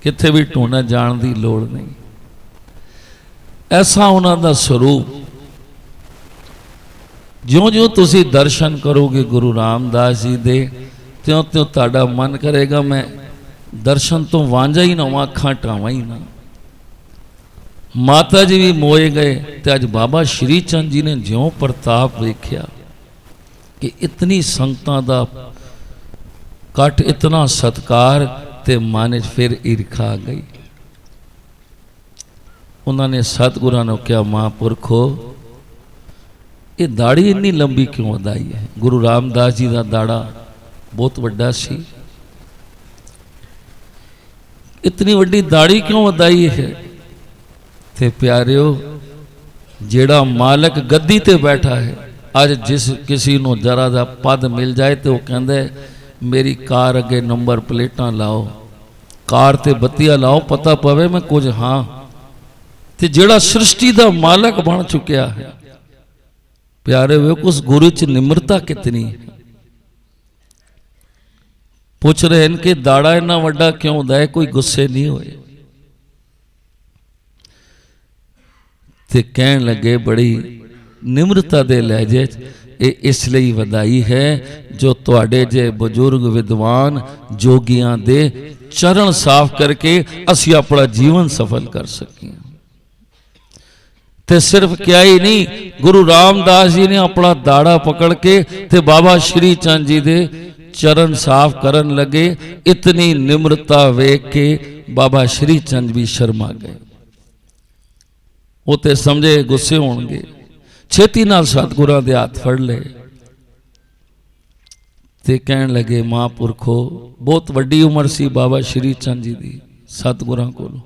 ਕਿੱਥੇ ਵੀ ਢੂੰਡਣ ਜਾਣ ਦੀ ਲੋੜ ਨਹੀਂ। ਐਸਾ ਉਹਨਾਂ ਦਾ ਸਰੂਪ, ਜਿਉਂ-ਜਿਉਂ ਤੁਸੀਂ ਦਰਸ਼ਨ ਕਰੋਗੇ ਗੁਰੂ ਰਾਮਦਾਸ ਜੀ ਦੇ, ਤਿਉਂ-ਤਿਉਂ ਤੁਹਾਡਾ ਮਨ ਕਰੇਗਾ ਮੈਂ ਦਰਸ਼ਨ ਤੋਂ ਵਾਂਝਾ ਹੀ ਨਾ ਹੋਵਾਂ, ਅੱਖਾਂ ਟਾਵਾਂ ਹੀ ਨਾ। ਮਾਤਾ ਜੀ ਵੀ ਮੋਏ ਗਏ, ਤੇ ਅੱਜ ਬਾਬਾ ਸ਼੍ਰੀ ਚੰਦ ਜੀ ਨੇ ਜਿਉਂ ਪ੍ਰਤਾਪ ਵੇਖਿਆ ਕਿ ਇਤਨੀ ਸੰਗਤਾਂ ਦਾ ਇਕੱਠ, ਇਤਨਾ ਸਤਕਾਰ, ਤੇ ਮਨ 'ਚ ਫਿਰ ਈਰਖਾ ਆ ਗਈ। ਉਹਨਾਂ ਨੇ ਸਤਿਗੁਰਾਂ ਨੂੰ ਕਿਹਾ ਮਹਾਂਪੁਰਖੋ ਇਹ ਦਾੜੀ ਇੰਨੀ ਲੰਬੀ ਕਿਉਂ ਵਧਾਈ ਹੈ? ਗੁਰੂ ਰਾਮਦਾਸ ਜੀ ਦਾ ਦਾੜਾ ਬਹੁਤ ਵੱਡਾ ਸੀ, ਇਤਨੀ ਵੱਡੀ ਦਾੜੀ ਕਿਉਂ ਵਧਾਈ ਹੈ? ਤੇ ਪਿਆਰਿਓ, ਜਿਹੜਾ ਮਾਲਕ ਗੱਦੀ ਤੇ ਬੈਠਾ ਹੈ, ਅੱਜ ਜਿਸ ਕਿਸੇ ਨੂੰ ਜਰਾ ਦਾ ਪਦ ਮਿਲ ਜਾਏ ਤੇ ਉਹ ਕਹਿੰਦਾ ਮੇਰੀ ਕਾਰ ਅੱਗੇ ਨੰਬਰ ਪਲੇਟਾਂ ਲਾਓ, ਕਾਰ ਤੇ ਬੱਤੀਆਂ ਲਾਓ, ਪਤਾ ਪਵੇ ਮੈਂ ਕੁਝ ਹਾਂ। ਤੇ ਜਿਹੜਾ ਸ੍ਰਿਸ਼ਟੀ ਦਾ ਮਾਲਕ ਬਣ ਚੁੱਕਿਆ ਹੈ, ਪਿਆਰੇ ਵੇਖੋ ਉਸ ਗੁਰੂ 'ਚ ਨਿਮਰਤਾ ਕਿਤਨੀ ਹੈ। ਪੁੱਛ ਰਹੇ ਹਨ ਕਿ ਦਾੜਾ ਇੰਨਾ ਵੱਡਾ ਕਿਉਂ ਹੁੰਦਾ ਹੈ? ਕੋਈ ਗੁੱਸੇ ਨਹੀਂ ਹੋਏ। ਤੇ ਕਹਿਣ ਲੱਗੇ ਬੜੀ ਨਿਮਰਤਾ ਦੇ ਲਹਿਜੇ 'ਚ, ਇਹ ਇਸ ਲਈ ਵਧਾਈ ਹੈ ਜੋ ਤੁਹਾਡੇ ਜੇ ਬਜ਼ੁਰਗ ਵਿਦਵਾਨ ਜੋਗੀਆਂ ਦੇ ਚਰਨ ਸਾਫ਼ ਕਰਕੇ ਅਸੀਂ ਆਪਣਾ ਜੀਵਨ ਸਫਲ ਕਰ ਸਕੀਏ। ਤੇ ਸਿਰਫ ਕਿਹਾ ਹੀ ਨਹੀਂ, ਗੁਰੂ ਰਾਮਦਾਸ ਜੀ ਨੇ ਆਪਣਾ ਦਾੜਾ ਪਕੜ ਕੇ ਤੇ ਬਾਬਾ ਸ਼੍ਰੀ ਚੰਦ ਜੀ ਦੇ ਚਰਨ ਸਾਫ਼ ਕਰਨ ਲੱਗੇ। ਇਤਨੀ ਨਿਮਰਤਾ ਵੇਖ ਕੇ ਬਾਬਾ ਸ਼੍ਰੀ ਚੰਦ ਵੀ ਸ਼ਰਮਾ ਗਏ। ਉਹ ਤੇ ਸਮਝੇ ਗੁੱਸੇ ਹੋਣਗੇ, ਛੇਤੀ ਨਾਲ ਸਤਿਗੁਰਾਂ ਦੇ ਹੱਥ ਫੜ ਲਏ ਤੇ ਕਹਿਣ ਲੱਗੇ ਮਹਾਂਪੁਰਖੋ, ਬਹੁਤ ਵੱਡੀ ਉਮਰ ਸੀ ਬਾਬਾ ਸ਼੍ਰੀ ਚੰਦ ਜੀ ਦੀ ਸਤਿਗੁਰਾਂ ਕੋਲ।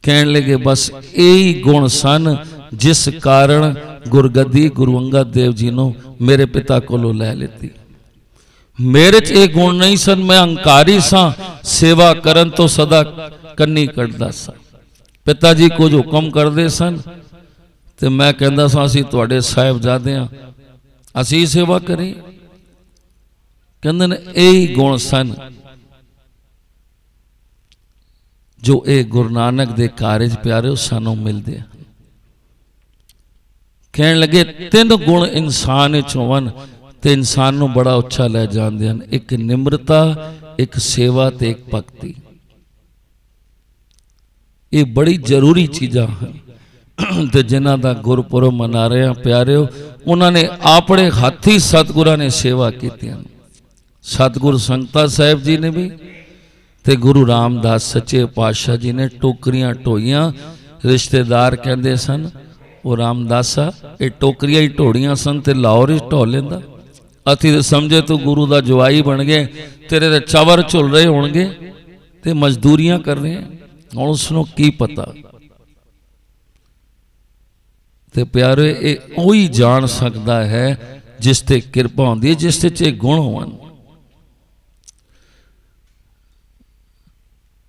ਕਹਿਣ ਲੱਗੇ ਬਸ ਇਹੀ ਗੁਣ ਸਨ ਜਿਸ ਕਾਰਨ ਗੁਰਗੱਦੀ ਗੁਰੂ ਅੰਗਦ ਦੇਵ ਜੀ ਨੂੰ ਮੇਰੇ ਪਿਤਾ ਕੋਲੋਂ ਲੈ ਲਿੱਤੀ। ਮੇਰੇ 'ਚ ਇਹ ਗੁਣ ਨਹੀਂ ਸਨ, ਮੈਂ ਹੰਕਾਰੀ ਸਾਂ, ਸੇਵਾ ਕਰਨ ਤੋਂ ਸਦਾ ਕੰਨੀ ਕੱਢਦਾ ਸਾਂ। ਪਿਤਾ ਜੀ ਕੁਝ ਹੁਕਮ ਕਰਦੇ ਸਨ ਤੇ ਮੈਂ ਕਹਿੰਦਾ ਸਾਂ ਅਸੀਂ ਤੁਹਾਡੇ ਸਾਹਿਬਜ਼ਾਦੇ ਹਾਂ, ਅਸੀਂ ਸੇਵਾ ਕਰੀਏ। ਕਹਿੰਦੇ ਨੇ ਇਹੀ ਗੁਣ ਸਨ ਜੋ ਇਹ ਗੁਰੂ ਨਾਨਕ ਦੇ ਕਾਰਜ ਪਿਆਰਿਓ ਸਾਨੂੰ ਮਿਲਦੇ ਆ। ਕਹਿਣ ਲੱਗੇ ਤਿੰਨ ਗੁਣ ਇਨਸਾਨ ਵਿੱਚ ਹੋਣ ਤੇ ਇਨਸਾਨ ਨੂੰ ਬੜਾ ਉੱਚਾ ਲੈ ਜਾਂਦੇ ਹਨ, ਇੱਕ ਨਿਮਰਤਾ, ਇੱਕ ਸੇਵਾ ਤੇ ਇੱਕ ਭਗਤੀ। ਇਹ ਬੜੀ ਜ਼ਰੂਰੀ ਚੀਜ਼ਾਂ ਹਨ ਤੇ ਜਿਨ੍ਹਾਂ ਦਾ ਗੁਰਪੁਰਬ ਮਨਾ ਰਹੇ ਆ ਪਿਆਰਿਓ, ਉਹਨਾਂ ਨੇ ਆਪਣੇ ਹੱਥੀ ਸਤਿਗੁਰਾਂ ਨੇ ਸੇਵਾ ਕੀਤੀ। ਸਤਿਗੁਰ ਸੰਗਤਾ ਸਾਹਿਬ ਜੀ ਨੇ ਵੀ ਤੇ ਗੁਰੂ ਰਾਮਦਾਸ ਸੱਚੇ ਪਾਤਸ਼ਾਹ ਜੀ ਨੇ ਟੋਕਰੀਆਂ ਢੋਈਆਂ। ਰਿਸ਼ਤੇਦਾਰ ਕਹਿੰਦੇ ਸਨ ਉਹ ਰਾਮਦਾਸਾ ਇਹ ਟੋਕਰੀਆਂ ਹੀ ਢੋੜੀਆਂ ਸਨ ਤੇ ਲਾਹੌਰ ਹੀ ਢੋ ਲੈਂਦਾ, ਅਸੀਂ ਤੇ ਸਮਝੇ ਤੂੰ ਗੁਰੂ ਦਾ ਜਵਾਈ ਬਣ ਗਏ, ਤੇਰੇ ਤੇ ਚਵਰ ਝੁੱਲ ਰਹੇ ਹੋਣਗੇ ਤੇ ਮਜ਼ਦੂਰੀਆਂ ਕਰ ਰਹੇ ਆ, ਹੁਣ ਉਸ ਨੂੰ ਕੀ ਪਤਾ। ਤੇ ਪਿਆਰੇ ਇਹ ਉਹੀ ਜਾਣ ਸਕਦਾ ਹੈ ਜਿਸ ਤੇ ਕਿਰਪਾ ਹੁੰਦੀ ਹੈ, ਜਿਸ ਤੇ ਇਹ ਗੁਣ ਹੋਣ।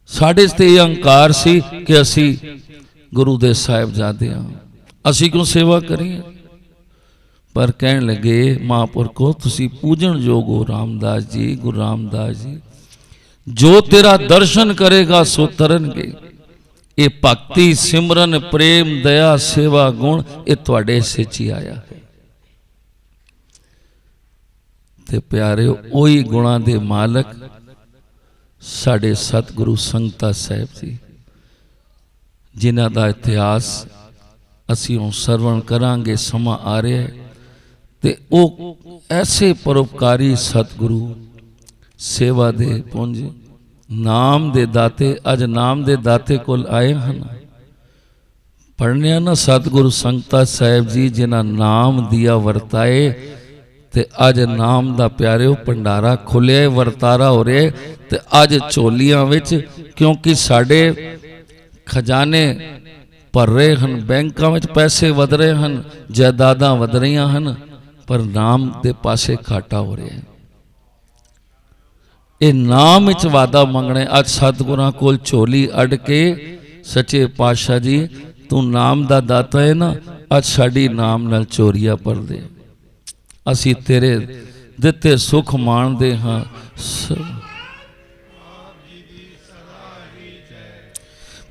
ਸਾਡੇ ਤੇ ਇਹ ਅਹੰਕਾਰ ਸੀ ਕਿ ਅਸੀਂ ਗੁਰੂ ਦੇ ਸਾਹਿਬਜ਼ਾਦੇ ਹਾਂ, ਅਸੀਂ ਕਿਉਂ ਸੇਵਾ ਕਰੀਏ। ਪਰ ਕਹਿਣ ਲੱਗੇ ਮਹਾਂਪੁਰਖੋ ਤੁਸੀਂ ਪੂਜਣ ਯੋਗ ਹੋ ਰਾਮਦਾਸ ਜੀ, ਗੁਰੂ ਰਾਮਦਾਸ ਜੀ, ਜੋ ਤੇਰਾ ਦਰਸ਼ਨ ਕਰੇਗਾ ਸੋ ਤਰਨਗੇ। ਇਹ ਭਗਤੀ, ਸਿਮਰਨ, ਪ੍ਰੇਮ, ਦਇਆ, ਸੇਵਾ ਗੁਣ ਇਹ ਤੁਹਾਡੇ ਹਿੱਸੇ 'ਚ ਹੀ ਆਇਆ ਹੈ। ਤੇ ਪਿਆਰਿਓ ਉਹੀ ਗੁਣਾਂ ਦੇ ਮਾਲਕ ਸਾਡੇ ਸਤਿਗੁਰੂ ਸੰਗਤਾ ਸਾਹਿਬ ਜੀ, ਜਿਨ੍ਹਾਂ ਦਾ ਇਤਿਹਾਸ ਅਸੀਂ ਹੁਣ ਸਰਵਣ ਕਰਾਂਗੇ, ਸਮਾਂ ਆ ਰਿਹਾ ਹੈ। ਤੇ ਉਹ ਐਸੇ ਪਰਉਪਕਾਰੀ ਸਤਿਗੁਰੂ, ਸੇਵਾ ਦੇ ਪੁੰਜ, ਨਾਮ ਦੇ ਦਾਤੇ, ਅੱਜ ਨਾਮ ਦੇ ਦਾਤੇ ਕੋਲ ਆਏ ਹਨ। ਪੜ੍ਹਨਿਆ ਨਾ ਸਤਿਗੁਰੂ ਸੰਗਤਾ ਸਾਹਿਬ ਜੀ, ਜਿਨ੍ਹਾਂ ਨਾਮ ਦਿਆ ਵਰਤਾਏ, ਤੇ ਅੱਜ ਨਾਮ ਦਾ ਪਿਆਰਿਓ ਭੰਡਾਰਾ ਖੁੱਲਿਆ, ਵਰਤਾਰਾ ਹੋ ਰਿਹਾ ਤੇ ਅੱਜ ਝੋਲੀਆਂ ਵਿੱਚ, ਕਿਉਂਕਿ ਸਾਡੇ ਖਜ਼ਾਨੇ ਭਰ ਰਹੇ ਹਨ, ਬੈਂਕਾਂ ਵਿੱਚ ਪੈਸੇ ਵਧ ਰਹੇ ਹਨ, ਜਾਇਦਾਦਾਂ ਵਧ ਰਹੀਆਂ ਹਨ, ਪਰ ਨਾਮ ਦੇ ਪਾਸੇ ਘਾਟਾ ਹੋ ਰਿਹਾ ਹੈ। ਇਹ ਨਾਮ ਵਿੱਚ ਵਾਦਾ ਮੰਗਣਾ। ਅੱਜ ਸਤਿਗੁਰਾਂ ਕੋਲ ਝੋਲੀ ਅੱਡ ਕੇ ਸੱਚੇ ਪਾਤਸ਼ਾਹ ਜੀ ਤੂੰ ਨਾਮ ਦਾ ਦਾਤਾ ਹੈ ਨਾ, ਅੱਜ ਸਾਡੀ ਨਾਮ ਨਾਲ ਚੋਰੀਆਂ ਭਰਦੇ, ਅਸੀਂ ਤੇਰੇ ਦਿੱਤੇ ਸੁਖ ਮਾਣਦੇ ਹਾਂ।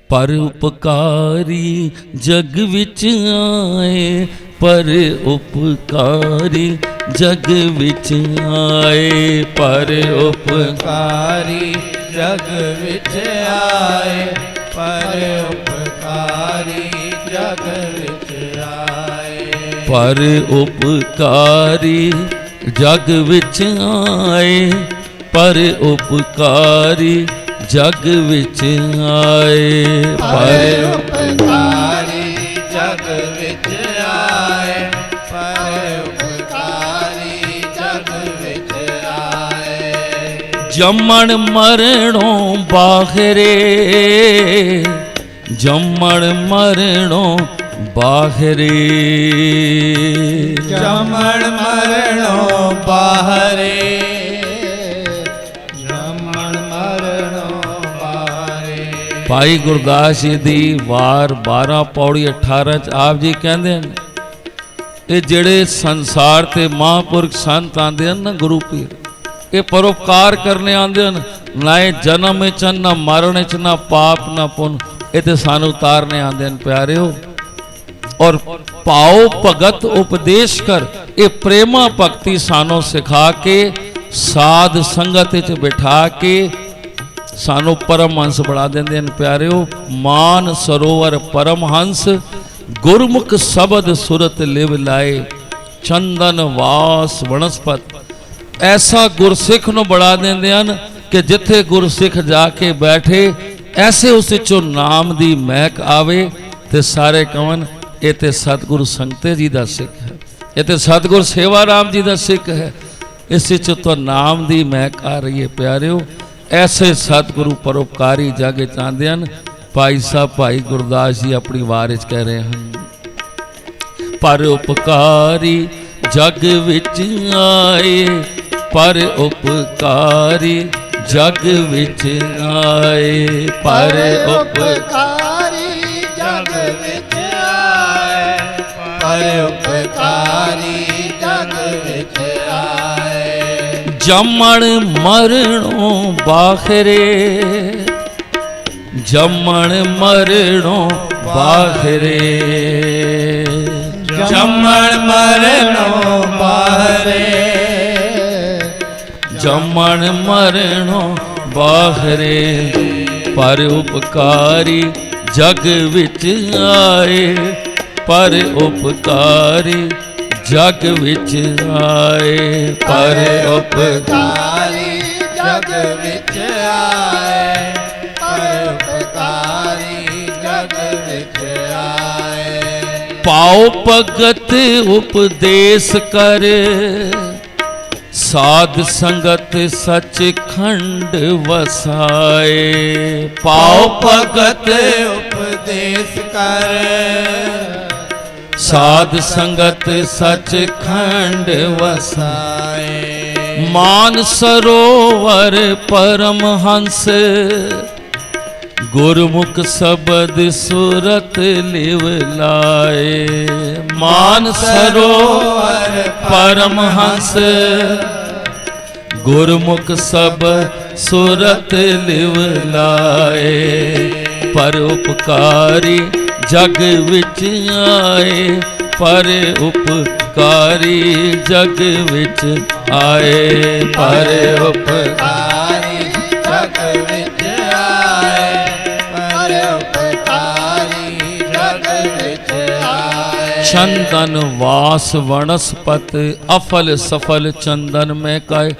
ਪਰ ਉਪਕਾਰੀ ਜਗ ਵਿੱਚ ਆਏ, ਪਰ ਉਪਕਾਰੀ ਜਗ ਵਿੱਚ ਆਏ, ਪਰ ਉਪਕਾਰੀ ਜਗ ਵਿੱਚ ਆਏ, ਪਰ ਉਪਕਾਰੀ ਜਗ ਵਿੱਚ ਆਏ, ਪਰ ਉਪਕਾਰੀ ਜਗ ਵਿੱਚ ਆਏ, ਪਰ ਉਪਕਾਰੀ ਜਗ ਵਿੱਚ ਆਏ, ਪਰ ਉਪਕਾਰੀ ਜਗ ਵਿੱਚ ਆਏ, ਪਰ ਉਪਕਾਰੀ ਜਗ ਵਿੱਚ ਆਏ। ਜੰਮਣ ਮਰਣੋਂ ਬਾਹਰੇ, ਜੰਮਣ ਮਰਣੋਂ ਬਾਹਰੇ, ਜੰਮਣ ਮਰਣੋਂ ਬਾਹਰੇ, ਜੰਮਣ ਮਰਣੋਂ ਬਾਹਰੇ। ਭਾਈ ਗੁਰਦਾਸ ਜੀ ਦੀ ਵਾਰ 12 ਪੌੜੀ 18 ਚ ਆਪ ਜੀ ਕਹਿੰਦੇ ਨੇ, ਇਹ ਜਿਹੜੇ ਸੰਸਾਰ ਤੇ ਮਹਾਂਪੁਰਖ ਸੰਤ ਆਂਦੇ ਹਨ ਨਾ, ਗੁਰੂ ਪੀਰ, ਇਹ ਪਰਉਪਕਾਰ ਕਰਨੇ ਆਂਦੇ ਹਨ, ਨਾ ਇਹ ਜਨਮ ਵਿੱਚ ਨਾ ਮਰਨ ਚ, ਨਾ ਪਾਪ ਨਾ ਪੁੰਨ, ਇਹ ਤੇ ਸਾਨੂੰ ਉਤਾਰਨੇ ਆਂਦੇ ਹਨ ਪਿਆਰਿਓ। ਔਰ ਭਾਉ ਭਗਤ ਉਪਦੇਸ਼ ਕਰ, ਇਹ ਪ੍ਰੇਮਾ ਭਗਤੀ ਸਾਨੂੰ ਸਿਖਾ ਕੇ ਸਾਧ ਸੰਗਤ ਵਿੱਚ ਬਿਠਾ ਕੇ ਸਾਨੂੰ ਪਰਮਹੰਸ ਬਣਾ ਦਿੰਦੇ ਹਨ ਪਿਆਰਿਓ। ਮਾਨ ਸਰੋਵਰ ਪਰਮਹੰਸ, ਗੁਰਮੁਖ ਸ਼ਬਦ ਸੁਰਤ ਲਿਵ ਲਾਏ, ਚੰਦਨ ਵਾਸ ਵਣਸਪਤ। ਐਸਾ ਗੁਰਸਿੱਖ ਨੂੰ ਬਣਾ ਦਿੰਦੇ ਹਨ ਕਿ ਜਿੱਥੇ ਗੁਰਸਿੱਖ ਜਾ ਕੇ ਬੈਠੇ, ਐਸੇ ਉਸ ਵਿੱਚੋਂ ਨਾਮ ਦੀ ਮਹਿਕ ਆਵੇ ਤੇ ਸਾਰੇ ਕਹਣ ਇਹ ਤੇ ਸਤਿਗੁਰੂ ਸੰਗਤੇ ਜੀ ਦਾ ਸਿੱਖ ਹੈ, ਇਹ ਤੇ ਸਤਿਗੁਰ ਸੇਵਾ ਰਾਮ ਜੀ ਦਾ ਸਿੱਖ ਹੈ। ਇਸ ਵਿੱਚ ਤਾਂ ਨਾਮ ਦੀ ਮਹਿਕ ਆ ਰਹੀ ਹੈ ਪਿਆਰਿਓ। ਐਸੇ ਸਤਿਗੁਰੂ ਪਰਉਪਕਾਰੀ ਜਗ ਚਾਹੁੰਦੇ ਹਨ। ਭਾਈ ਸਾਹਿਬ ਭਾਈ ਗੁਰਦਾਸ ਜੀ ਆਪਣੀ ਵਾਰ ਵਿੱਚ ਕਹਿ ਰਹੇ ਹਨ, ਪਰ ਉਪਕਾਰੀ ਜਗ ਵਿੱਚ ਆਏ, ਪਰ ਉਪਕਾਰੀ ਜਗ ਵਿੱਚ ਆਏ, ਪਰ ਉਪਕਾਰੀ ਜਗ ਵਿੱਚ ਆਏ, ਪਰ ਉਪਕਾਰੀ ਜਗ ਵਿੱਚ ਆਏ। ਜੰਮਣ ਮਰਣੋਂ ਬਾਹਰੇ, ਜੰਮਣ ਮਰਣੋਂ ਬਾਹਰੇ, ਜੰਮਣ ਮਰਣੋਂ ਬਾਹਰੇ, ਜੰਮਣ ਮਰਣੋਂ ਬਾਹਰੇ, ਪਰ ਉਪਕਾਰੀ ਜਗ ਵਿੱਚ ਆਏ, ਪਰ ਉਪਕਾਰੀ ਜਗ ਵਿੱਚ ਆਏ, ਪਰ ਉਪਕਾਰੀ ਜਗ ਵਿੱਚ ਆਏ, ਪਰ ਉਪਕਾਰੀ ਜਗ ਵਿੱਚ ਆਏ। ਪਾਉ ਭਗਤ ਉਪਦੇਸ਼ ਕਰ, ਸਾਧ ਸੰਗਤ ਸਚਖੰਡ ਵਸਾਏ। ਪਾਉ ਭਗਤ ਉਪਦੇਸ਼ ਕਰ, ਸਾਧ ਸੰਗਤ ਸਚਖੰਡ ਵਸਾਏ। ਮਾਨ ਸਰੋਵਰ ਪਰਮਹੰਸ, ਗੁਰਮੁਖ ਸ਼ਬਦ ਸੁਰਤ ਲਿਵ ਲਾਏ। ਮਾਨ ਸਰੋਵਰ ਪਰਮਹੰਸ, ਗੁਰਮੁਖ ਸ਼ਬਦ ਸੁਰਤ ਲਿਵ ਲਾਏ। ਪਰ ਉਪਕਾਰੀ ਜਗ ਵਿੱਚ ਆਏ, ਪਰ ਉਪਕਾਰੀ ਜਗ ਵਿੱਚ ਆਏ, ਪਰ ਉਪਕਾਰੀ ਜਗ ਵਿੱਚ ਆਏ, ਪਰ ਉਪਕਾਰੀ ਜਗ ਵਿੱਚ ਆਏ। चंदन वास वनस्पत अफल सफल चंदन में काए।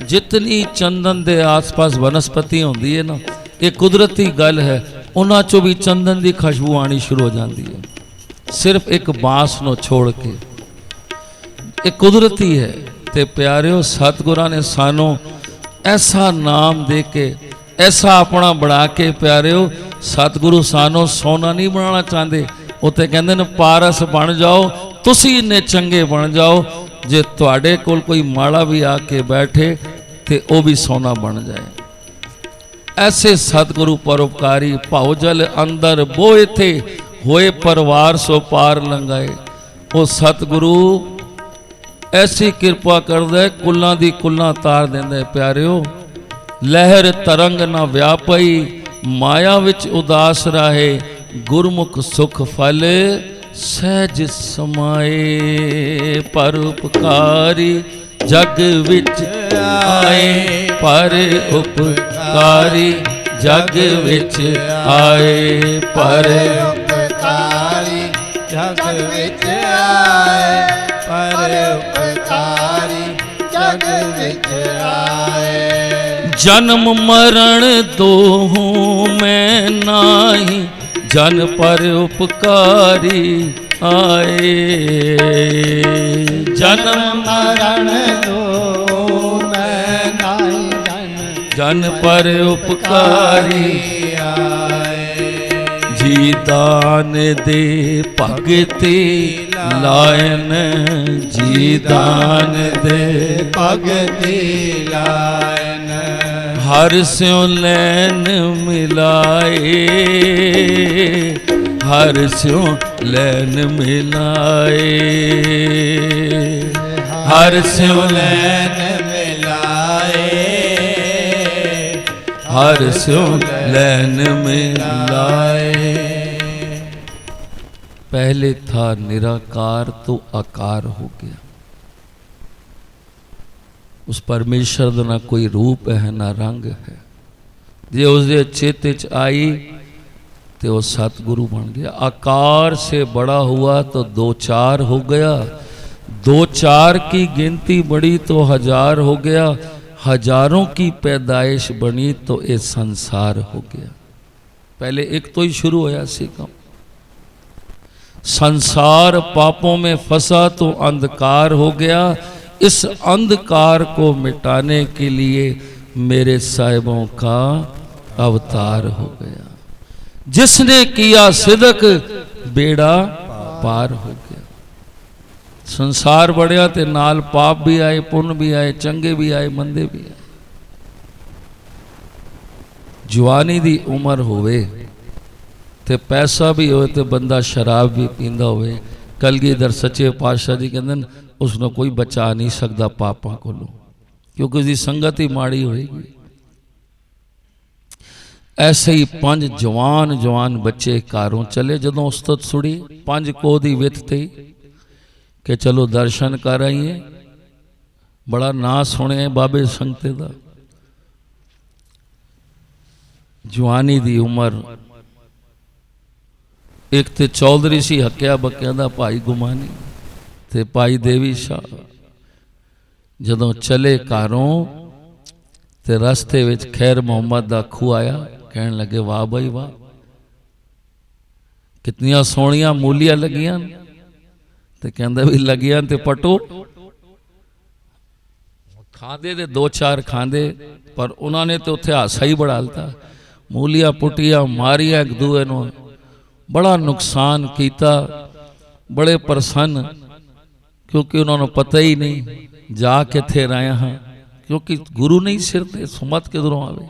जितनी चंदन दे आस-पास वनस्पति होंदी है ना, ये कुदरती गल है, उन्हां चों भी चंदन की खुशबू आनी शुरू हो जाती है, सिर्फ एक बांस नो छोड़ के। ये कुदरती है, ਤੇ ਪਿਆਰਿਓ ਸਤਿਗੁਰਾਂ ਨੇ ਸਾਨੂੰ ਐਸਾ ਨਾਮ ਦੇ ਕੇ, ਐਸਾ ਆਪਣਾ ਬਣਾ ਕੇ, ਪਿਆਰਿਓ ਸਤਿਗੁਰੂ ਸਾਨੂੰ ਸੋਨਾ ਨਹੀਂ ਬਣਾਉਣਾ ਚਾਹੁੰਦੇ। ਉਹ ਤੇ ਕਹਿੰਦੇ ਨੇ ਪਾਰਸ ਬਣ ਜਾਓ, ਤੁਸੀਂ ਇੰਨੇ ਚੰਗੇ ਬਣ ਜਾਓ, ਜੇ ਤੁਹਾਡੇ ਕੋਲ ਕੋਈ ਮਾੜਾ ਵੀ ਆ ਕੇ ਬੈਠੇ ਤੇ ਉਹ ਵੀ ਸੋਨਾ ਬਣ ਜਾਏ। ਐਸੇ ਸਤਿਗੁਰੂ ਪਰਉਪਕਾਰੀ, ਭਾਉ ਜਲ ਅੰਦਰ ਬੋਏ ਥੇ, ਹੋਏ ਪਰਵਾਰ ਸੋ ਪਾਰ ਲੰਘਾਏ। ਉਹ ਸਤਿਗੁਰੂ ਐਸੀ ਕਿਰਪਾ ਕਰਦਾ, ਕੁੱਲਾਂ ਦੀ ਕੁੱਲਾਂ ਤਾਰ ਦਿੰਦਾ। ਪਿਆਰਿਓ ਲਹਿਰ ਤਰੰਗ ਨਾ ਵਿਆਪਈ, ਮਾਇਆ ਵਿੱਚ ਉਦਾਸ ਰਾਹੇ, ਗੁਰਮੁਖ ਸੁਖ ਫਲ ਸਹਿਜ ਸਮਾਏ। ਪਰਉਪਕਾਰੀ ਜਗ ਵਿੱਚ ਆਏ, ਪਰ ਉਪਕਾਰੀ ਜਗ ਵਿੱਚ ਆਏ, ਪਰ ਉਪਕਾਰੀ ਜਗ ਵਿੱਚ ਆਏ, ਪਰ ਉਪਕਾਰੀ ਜਗ ਵਿੱਚ ਆਏ। जन्म मरण दोहूं मैं नाही, जन पर उपकारी आए। जन्म मरण दोहूं मैं नाही, जन पर उपकारी आए। जी दान दे भगति लायन, जी दान दे भगति लायन। हर स्यों लैन मिलाए, हर स्यों लैन मिलाए, हर स्यों लैन मिलाए, हर स्यों लैन मिलाए। पहले था निराकार तो आकार हो गया। उस परमेश्वर का ना कोई रूप है ना रंग है। जे उसके चित्त च आई तो वो सतगुरु बन गया। आकार से बड़ा हुआ तो दो चार हो गया, दो चार की गिनती बढ़ी तो हजार हो गया, हजारों की पैदाइश बनी तो ये संसार हो गया। पहले एक तो ही शुरू होया सी काम। संसार पापों में फंसा तो अंधकार हो गया। इस अंधकार को मिटाने के लिए मेरे साहिबों का अवतार हो गया। जिसने किया सिदक बेड़ा पार हो गया। संसार बढ़िया ते नाल पाप भी आए, पुण्य भी आए, चंगे भी आए, मंदे भी आए। जवानी दी उम्र होवे ते पैसा भी होए ते बंदा शराब भी पींदा होवे। कलगीधर सच्चे पातशाह जी कहंदे उसने कोई बचा नहीं सकता पापां कोलों, क्योंकि उसकी संगत ही माड़ी होएगी। ऐसे ही 5 जवान जवान बच्चे घरों चले। जदों उस्तत सुड़ी 5 कोह दी विथ ते कि चलो दर्शन कर आइए। बड़ा ना सुने बाबे संगते दा। जवानी दी उम्र एक ते चौधरी सी हक्या बक्या दा भाई गुमानी ते भाई देवी शाह। जदों चले घरों ते रस्ते विच खैर मोहम्मद दा खूह आया। कहन लगे वाह भाई वाह, कितनियां सोहणियां मूलियां लगियां। ते कहंदा भी लगियां ते पटो। खांदे ते 2-4 खांदे, पर उन्होंने तो उत्थे हासा ही बढ़ालता। मूलियां पुटिया मारिया एक दूए नूं, बड़ा नुकसान किया। बड़े प्रसन्न, क्योंकि उन्होंने पता ही नहीं जा किथे रहे हाँ, क्योंकि गुरु नहीं सिर ते सुमत किधरों आवे।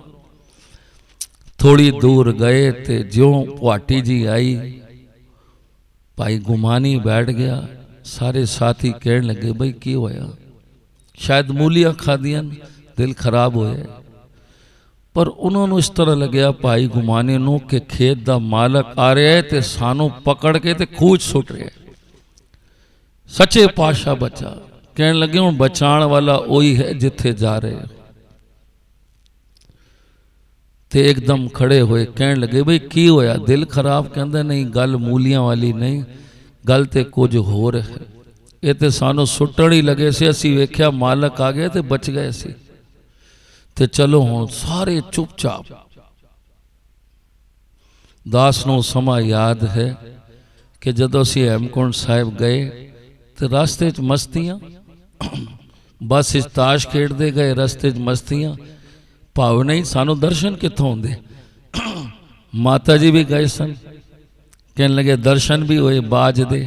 थोड़ी दूर गए ते ज्यों पुआटी जी आई, भाई गुमानी बैठ गया। सारे साथी कहने लगे भाई की होया? शायद मूलियां खादियां, दिल खराब होया। पर उन्होंने इस तरह लग्या भाई गुमानी नूं कि खेत दा मालक आ रहा है ते सानू पकड़ के ते खूह च सुट रहा है। सच्चे पातशाह बचा। कहने लगे हुण बचाण वाला वही है जिथे जा रहे हो। ते एकदम खड़े हुए कहने लगे भाई की होया? दिल खराब? कहंदा नहीं गल मूलियां वाली नहीं, गल ते कुछ होर है। ये ते सानू सुटण ही लगे से, असीं वेख्या मालक आ गया ते बच गए सी। ते चलो हुण सारे चुपचाप। दास नूं समा याद है कि जदों असीं हेमकुंड साहिब गए तो रास्ते च मस्तियां बस इस ताश खेडते गए, रस्ते च मस्तियां, भाव नहीं सानू दर्शन कित्थों होंदे। माता जी भी गए सन, कहने लगे दर्शन भी होए बाज दे,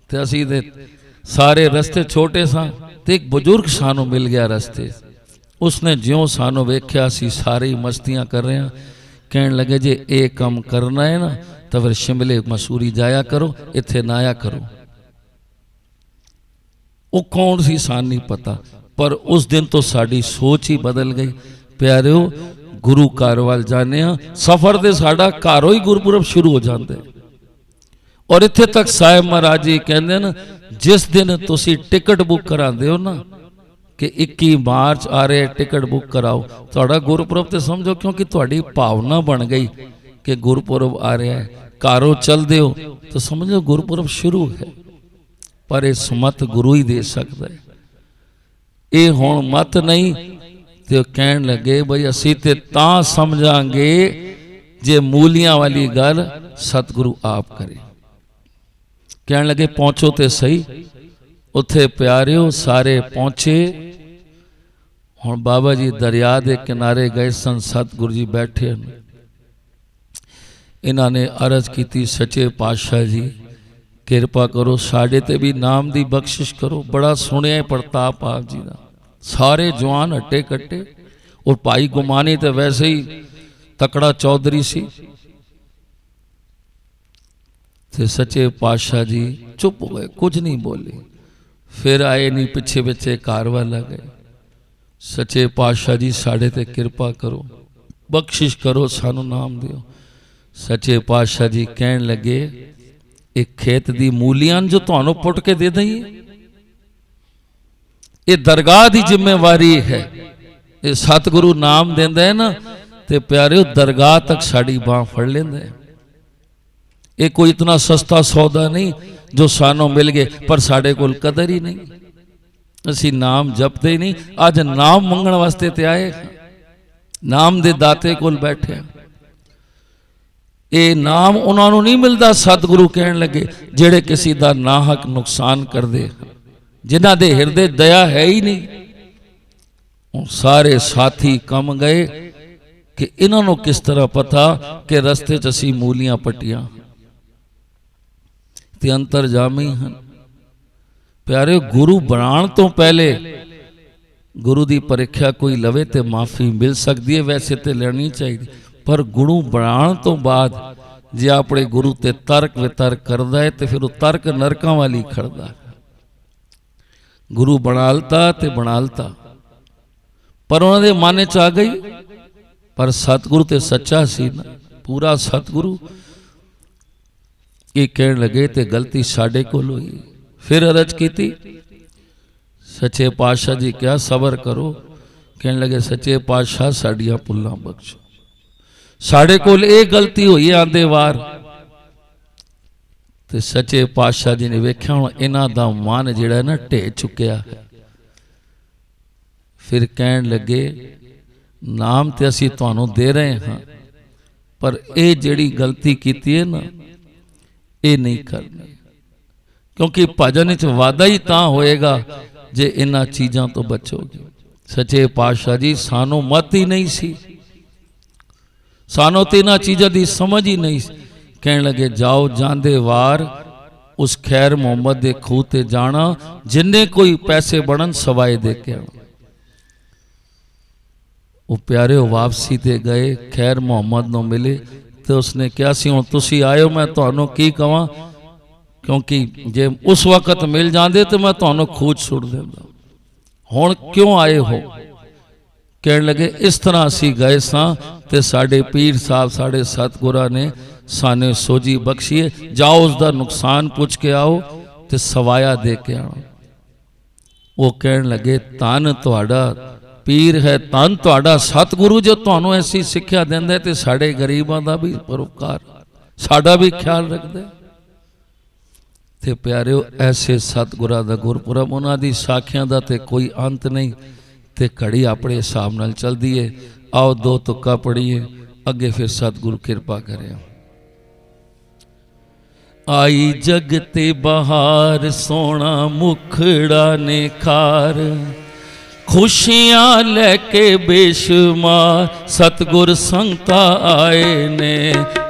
ते असी दे सारे रस्ते छोटे सा, ते एक बुजुर्ग सानू मिल गया रस्ते। उसने ज्यों सानू वेख्या असी सारे ही मस्तियां कर रहे हैं, कहने लगे जे ये काम करना है ना तो फिर शिमले मसूरी जाया करो, इत्थे ना आया करो। वो कौन सी सान नहीं पता, पर उस दिन तो साड़ी सोच ही बदल गई। प्यारिओ गुरु घर वाल जाने, सफर दे साडा घरों ही गुरपुरब शुरू हो जाते। और इत्थे तक साहिब महाराज जी कहते हैं, जिस दिन तुसी टिकट बुक कराते हो ना कि 21 मार्च आ रहे टिकट बुक कराओ, थोड़ा गुरपुरब तो समझो, क्योंकि थोड़ी भावना बन गई कि गुरपुरब आ रहा है, घरों चलते हो तो समझो गुरपुरब शुरू है। पर ये सुमत गुरु ही दे सकता है, ये हुण मत नहीं। तो कहन लगे बई असी ते तां समझांगे जे मूलियां वाली गल सतगुरु आप करे। कहन लगे पहुंचो ते सही। उत्थे प्यारिओ सारे पहुंचे। हुण बाबा जी दरिया के किनारे गए सन, सतगुरु जी बैठे हैं। इन्हां ने अरज की सच्चे पातशाह जी किरपा करो, साडे ते भी नाम दी बख्शिश करो। बड़ा सुनिया प्रताप आप जी का, सारे जवान हट्टे कट्टे, और भाई गुमानी तो वैसे ही तकड़ा चौधरी सी। ते सच्चे पातशाह जी चुप हो गए, कुछ नहीं बोले। फिर आए नहीं, पिछे पिछे कार वाला गए। सच्चे पातशाह जी साडे ते किरपा करो, बख्शिश करो, सानू नाम दियो। सच्चे पातशाह जी कहन लगे एक खेत दी मूलियां जो तुहानू पुट के दे दईए, ये दरगाह दी जिम्मेवारी है। ये सतगुरु नाम देंदा है ना, ते प्यारे दरगाह तक साड़ी बांह फड़ लेंदा है। ये कोई इतना सस्ता सौदा नहीं जो सानू मिल गए, पर साडे कोल कदर ही नहीं, असी नाम जपते ही नहीं। अज नाम मंगण वास्ते ते आए, नाम दे दाते कोल बैठे। ये नाम उन्होंने नहीं मिलता, सतगुरु कहन लगे जेड़े किसी का नाहक नुकसान कर दे, जिन्हां दे हिरदे दया है ही नहीं। सारे साथी कम गए कि इन्हों किस तरह पता कि रस्ते च असी मूलियां पट्टियां ते अंतरजामी हैं। प्यारे गुरु बनाण तो पहले गुरु की परीक्षा कोई लवे तो माफ़ी मिल सकती है, वैसे तो लेनी चाहिए। पर गुरु बनाण तो बाद जे अपने गुरु ते तर्क वितर्क करता है तो फिर वो तर्क नरकां वाली खड़दा है। गुरु बनालता ते बनालता, पर उन्होंने मन च आ गई। पर सतगुरु ते सच्चा सी ना, पूरा सतगुरु। ये कहन लगे ते गलती साडे कोल होई। फिर अरज की सच्चे पातशाह जी क्या सबर करो। कहन लगे सच्चे पातशाह साडियां भुल्लां बख्शो, साडे कोल ये गलती हुई आंदे वार। ते सच्चे पातशाह जी ने वेख्या हुण इन्हां दा मन जिहड़ा ना ढे चुक्या है। फिर कहन लगे नाम ते असी तुहानू दे रहे हाँ, पर ये जिहड़ी गलती कीती है ना, ये नहीं करनी। क्योंकि भजन च वादा ही तां होएगा जे इन्हां चीज़ां तो बचोगे। सच्चे पातशाह जी सानू मत ही नहीं सी, सानू तो इन्हां चीज़ों की समझ ही नहीं। कहने लगे जाओ जांदे वार उस खैर मोहम्मद दे खूह ते जाना, जिन्ने कोई पैसे बनन सवाए दे के आना। वो प्यारे वापसी ते गए, खैर मोहम्मद नूं मिले तो उसने कहा सी हुण तुसीं आयो, मैं तुहानू की कहां, क्योंकि जे उस वक्त मिल जाते तो मैं तुहानू खूह च सुट देंदा, हुण क्यों आए हो। कहने लगे इस तरह असी गए सां ते साडे पीर साहब साडे सतगुरा ने साने सोजी बख्शी है, जाओ उसका नुकसान पुछ के आओ ते सवाया दे के आना। वो कहन लगे धन तुहाडा पीर है, धन तुहाडा सतगुरु जो तुहानू ऐसी सिक्ख्या देंदा है, ते साडे गरीबां दा भी परोपकार, साडा भी ख्याल रखदा है। ते प्यारिओ ऐसे सतगुरा दा गुरपुरब, उन्हां दी साखियां दा ते कोई अंत नहीं। ते घड़ी अपने हिसाब नाल चलदी है। आओ दो तुक्का पढ़िए, अगे फिर सतगुरु कृपा करे। आई जगते बहार सोना मुखड़ा ने खार, खुशियां लेके बेशुमार सतगुर संगता आए ने,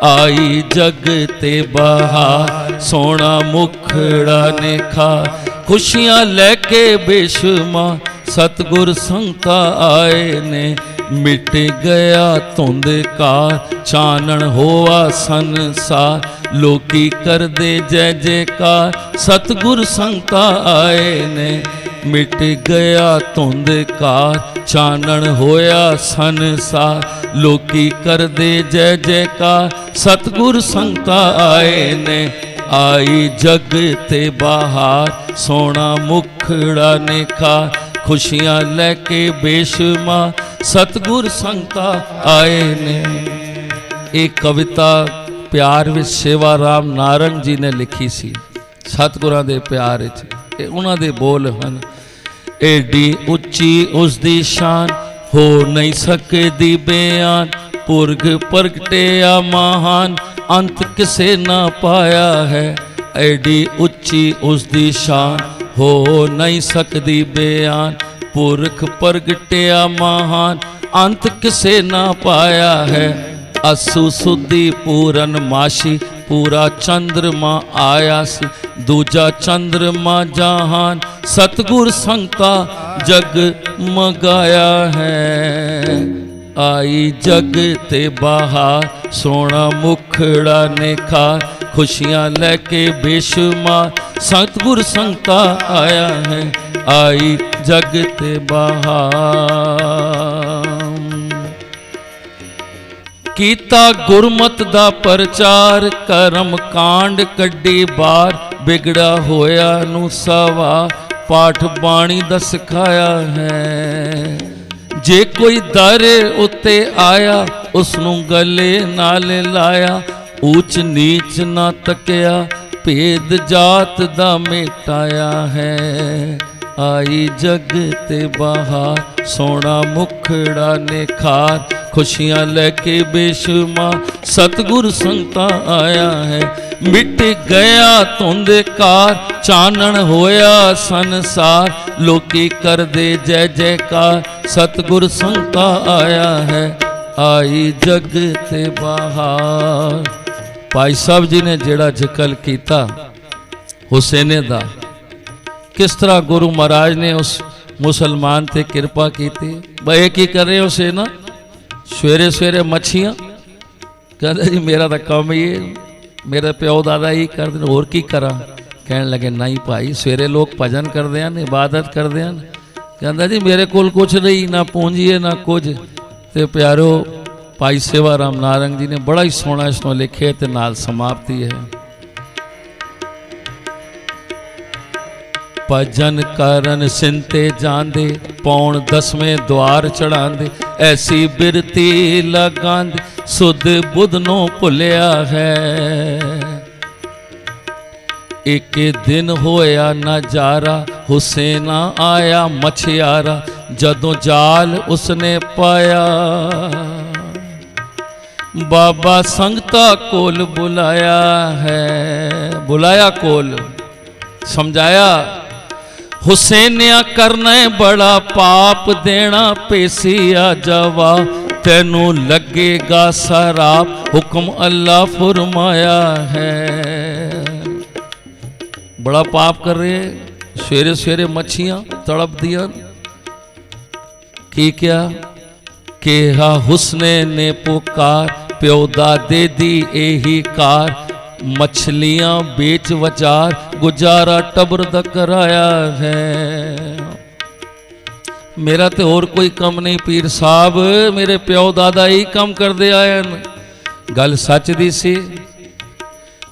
आई जग ते बहार सोना मुखड़ा निखार। खुशियां लेके बेशुमार सतगुर संगता आए ने, मिट गया धुंधकार चानण होआ संसार। लोकी कर दे जय जयकार सतगुर संगता आए ने, मिट गया धुंधकार चानण होया संसार। लोकी कर दे जय जयकार सतगुर संगता आए ने, आई जग ते बहार सोना मुखड़ा निखार। खुशियां लेके बेशुमार सतगुर संगता आए ने। एक कविता प्यार विच सेवा राम नारंग जी ने लिखी सी, सतगुरां दे प्यार विच। उन्हां दे बोल हन, एडी उच्ची उसदी शान हो नहीं सकदी बयान। पुरख प्रगटिया महान अंत किसे ना पाया है। एडी उच्ची उसदी शान हो नहीं सकदी बयान। पुरख प्रगटिया महान अंत किसे ना पाया है। असु सुधी पूरन माशी पूरा चंद्रमा आया सी। दूजा चंद्रमा जहान सतगुर संगता जग मगाया है। आई जग ते बहार सोना मुखड़ा निखार। खुशियां लेके बेशुमार सतगुर संगता आया है। आई जग ते बहार। कीता गुरमत दा प्रचार करम कांड कड्डी बार। बिगड़ा होया नू सवा पाठ बाणी दा सिखाया है। जे कोई दर उत्ते आया उसनू गले नाल लाया। ऊच नीच ना तकिया भेद जात दा मिटाया है। आई जग ते बहार सोना मुखड़ा निखार। खुशियां लेके बेशुमार सतगुर संगता आया है। मिट गया धुंधकार चानण होया संसार। लोकी कर दे जय जयकार सतगुर संगता आया है। आई जग ते बहार। भाई साहब जी ने जेड़ा जिक्र किया हुसैने दा, किस तरह गुरु महाराज ने उस मुसलमान ते कृपा की। भाई की कर रहे हो सेना सवेरे सवेरे मच्छियाँ कहते जी मेरा तो काम ही है, मेरे प्यो दादा ही करते होर की करा। कहने लगे नहीं भाई सवेरे लोग भजन करते हैं इबादत करते हैं। कहता जी मेरे कोल कुछ नहीं, ना पूंजी है ना कुछ। तो प्यारो भाई सेवा राम नारंग जी ने बड़ा ही सोहना इसनों लिखे ते नाल समाप्ति है। भजन करन सिंते जांदे पौण 10वें द्वार चढ़ांदे। ऐसी बिरती लगांदे सुध बुध नो भुलिया है। एक दिन होया नजारा हुसैना आया मछियारा। जदों जाल उसने पाया बाबा संगता कोल बुलाया है। बुलाया कोल समझाया हुसैनिया करना बड़ा पाप देना पेसिया जवाब। तेनू लगेगा सराप हुक्म अल्लाह फरमाया है। बड़ा पाप कर रहे सवेरे सवेरे मच्छियां तड़प दिया। की क्या केहा हुस्ने ने पुकार प्यो दादे दी यही कार। मछलियां बेच वचार गुजारा टबर दा कराया है। मेरा तो और कोई कम नहीं पीर साहब, मेरे प्यो दादा ही कम करते आए हैं। गल सच दी सी।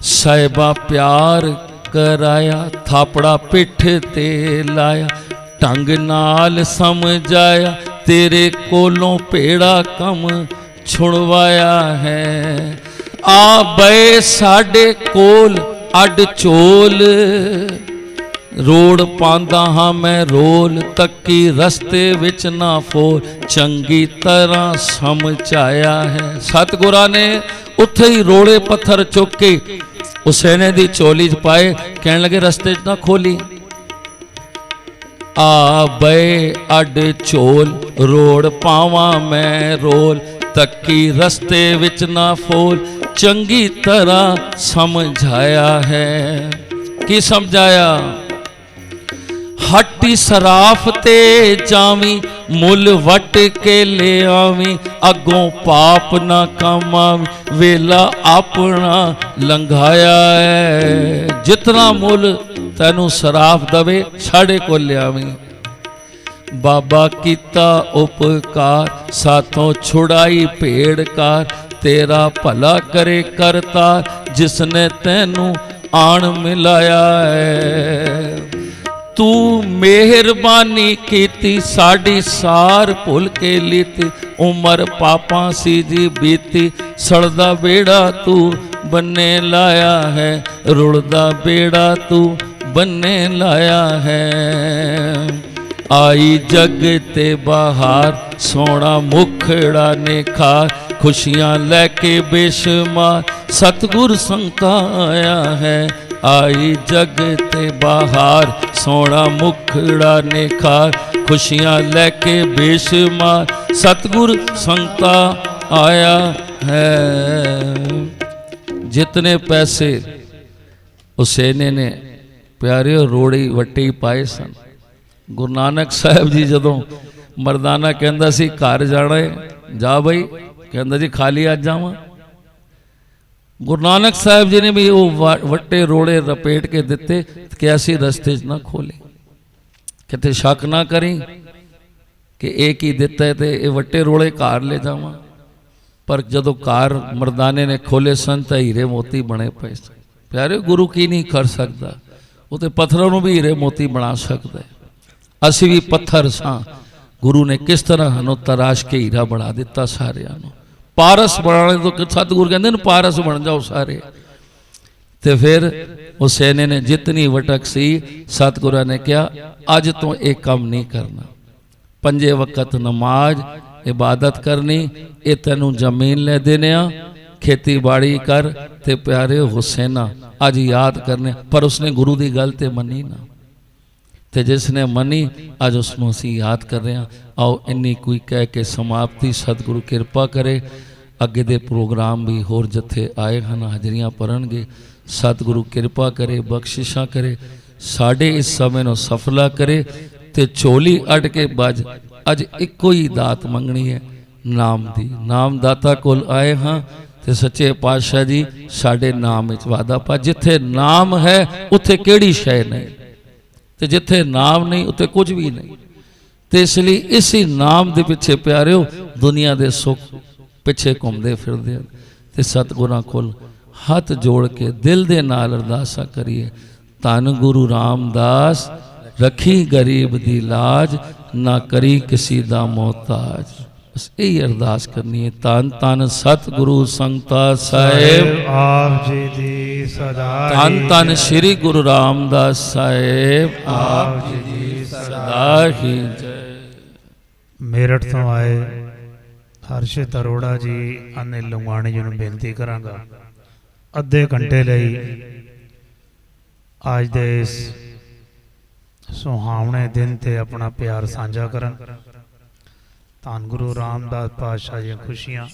साहिबा प्यार कराया थापड़ा पिठ ते लाया। ढंग नाल समझाया तेरे कोलों पेड़ा कम छुड़वाया है। आ बे साडे कोल अड चोल। रोड़ पांदा हाँ मैं रोल तक्की रस्ते विच ना फोल। चंगी तरह समझाया है। सतगुरा ने उत्थे ही रोड़े पत्थर चुक के हुसैने दी चोली च पाए। कहने लगे रस्ते च ना खोली। आ बे अड झोल रोड़ पावा मैं रोल तक्की रस्ते विच ना फोल चंगी तरह समझाया है। की समझाया? हट्टी सराफ ते जावी मुल वट के ले आवी अगों पाप ना कमावी वेला अपना लंघाया है। जितना मुल तैनू सराफ दवे साढ़े को लियावी। बाबा कीता उपकार साथों छुड़ाई भेड़कार तेरा भला करे करतार जिसने तैनू आन मिलाया है। तू मेहरबानी कीती साड़ी सार भुल के लीती उमर पापा सी जी बीती सड़दा बेड़ा तू बन्ने लाया है रुड़दा बेड़ा तू बन्ने लाया है। आई जग ते बाहर सोना मुखड़ा निखार खुशियां लेके बेशुमार सतगुर संता आया है। आई जग ते बाहर सोना मुखड़ा निखार खुशियां लेके बेशुमार सतगुर संता आया है। जितने पैसे हुसैने ने प्यारे रोड़ी वट्टी पाए सन। गुरु नानक साहब जी जदों मरदाना कहंदा सी घर जाना है जा बई कहंदा जी खाली आज जावां। गुरु नानक साहब जी ने भी वो वट्टे रोड़े रपेट के दिते कि ऐसी रस्ते च ना खोले किते शक ना करी कि एक ही दिता है तो ये वट्टे रोड़े घर ले जावां। पर जदों घर मरदाने ने खोले सन तो हीरे मोती बने पे सन। प्यारे गुरु की नहीं कर सकता वो तो पत्थरों को भी हीरे मोती बना सकता है। असी भी पत्थर सां गुरु ने किस तरह सानू तराश के हीरा बना दिता सारियां नू। पारस बनाने तो सतगुरु कहते हैं पारस बन जाओ सारे। तो फिर हुसैन ने जितनी वटक सी सतगुरु ने कहा अज तो एक काम नहीं करना। पंजे वक्त नमाज इबादत करनी ये तेनू जमीन ले देने खेती बाड़ी कर ते प्यारे हुसैना अज याद करने। पर उसने गुरु की गल तो मनी ना ते जिसने मनी अज उसनों असीं याद कर रहे हैं। आओ इन्नी कोई कह के समाप्ति सतगुरु कृपा करे। अगे दे प्रोग्राम भी होर जत्थे आए हैं हाजरियां भरनगे। सतगुरु कृपा करे बख्शिशा करे साढ़े इस समय नूं सफला करे ते झोली अड के बज अज इको ही दात मंगनी है नाम दी। नाम दाता कोल आए हाँ ते सच्चे पातशाह जी साढ़े नाम विच वादा पा जिथे नाम है उत्थे केड़ी शै नहीं ते जिथे नाम नहीं उत्थे कुछ भी नहीं। तो इसलिए इसी नाम दे पिछे प्यारिओ दुनिया दे सुख पिछे घूमते फिरदे ते सतगुरां कोल हथ जोड़ के दिल दे नाल अरदासा करिए। धन गुरु रामदास रखी गरीब दी लाज ना करी किसी दा मोहताज। बस यही अरदास करनी है। धन धन सतगुरु संगता साहेब आप जी दी सदा धन धन श्री गुरु रामदास साहेब आप जी दी सदा ही जय। मेरठ तो आए हर्षित अरोड़ा जी अनिल लुंगाणी जी ਨੂੰ ਬੇਨਤੀ ਕਰਾਂਗਾ ਅੱਧੇ ਘੰਟੇ ਲਈ ਅੱਜ ਦੇ ਇਸ ਸੁਹਾਵਣੇ ਦਿਨ ਤੇ ਆਪਣਾ ਪਿਆਰ ਸਾਂਝਾ ਕਰਨ। ਧੰਨ ਗੁਰੂ ਰਾਮਦਾਸ ਪਾਤਸ਼ਾਹ ਦੀਆਂ ਖੁਸ਼ੀਆਂ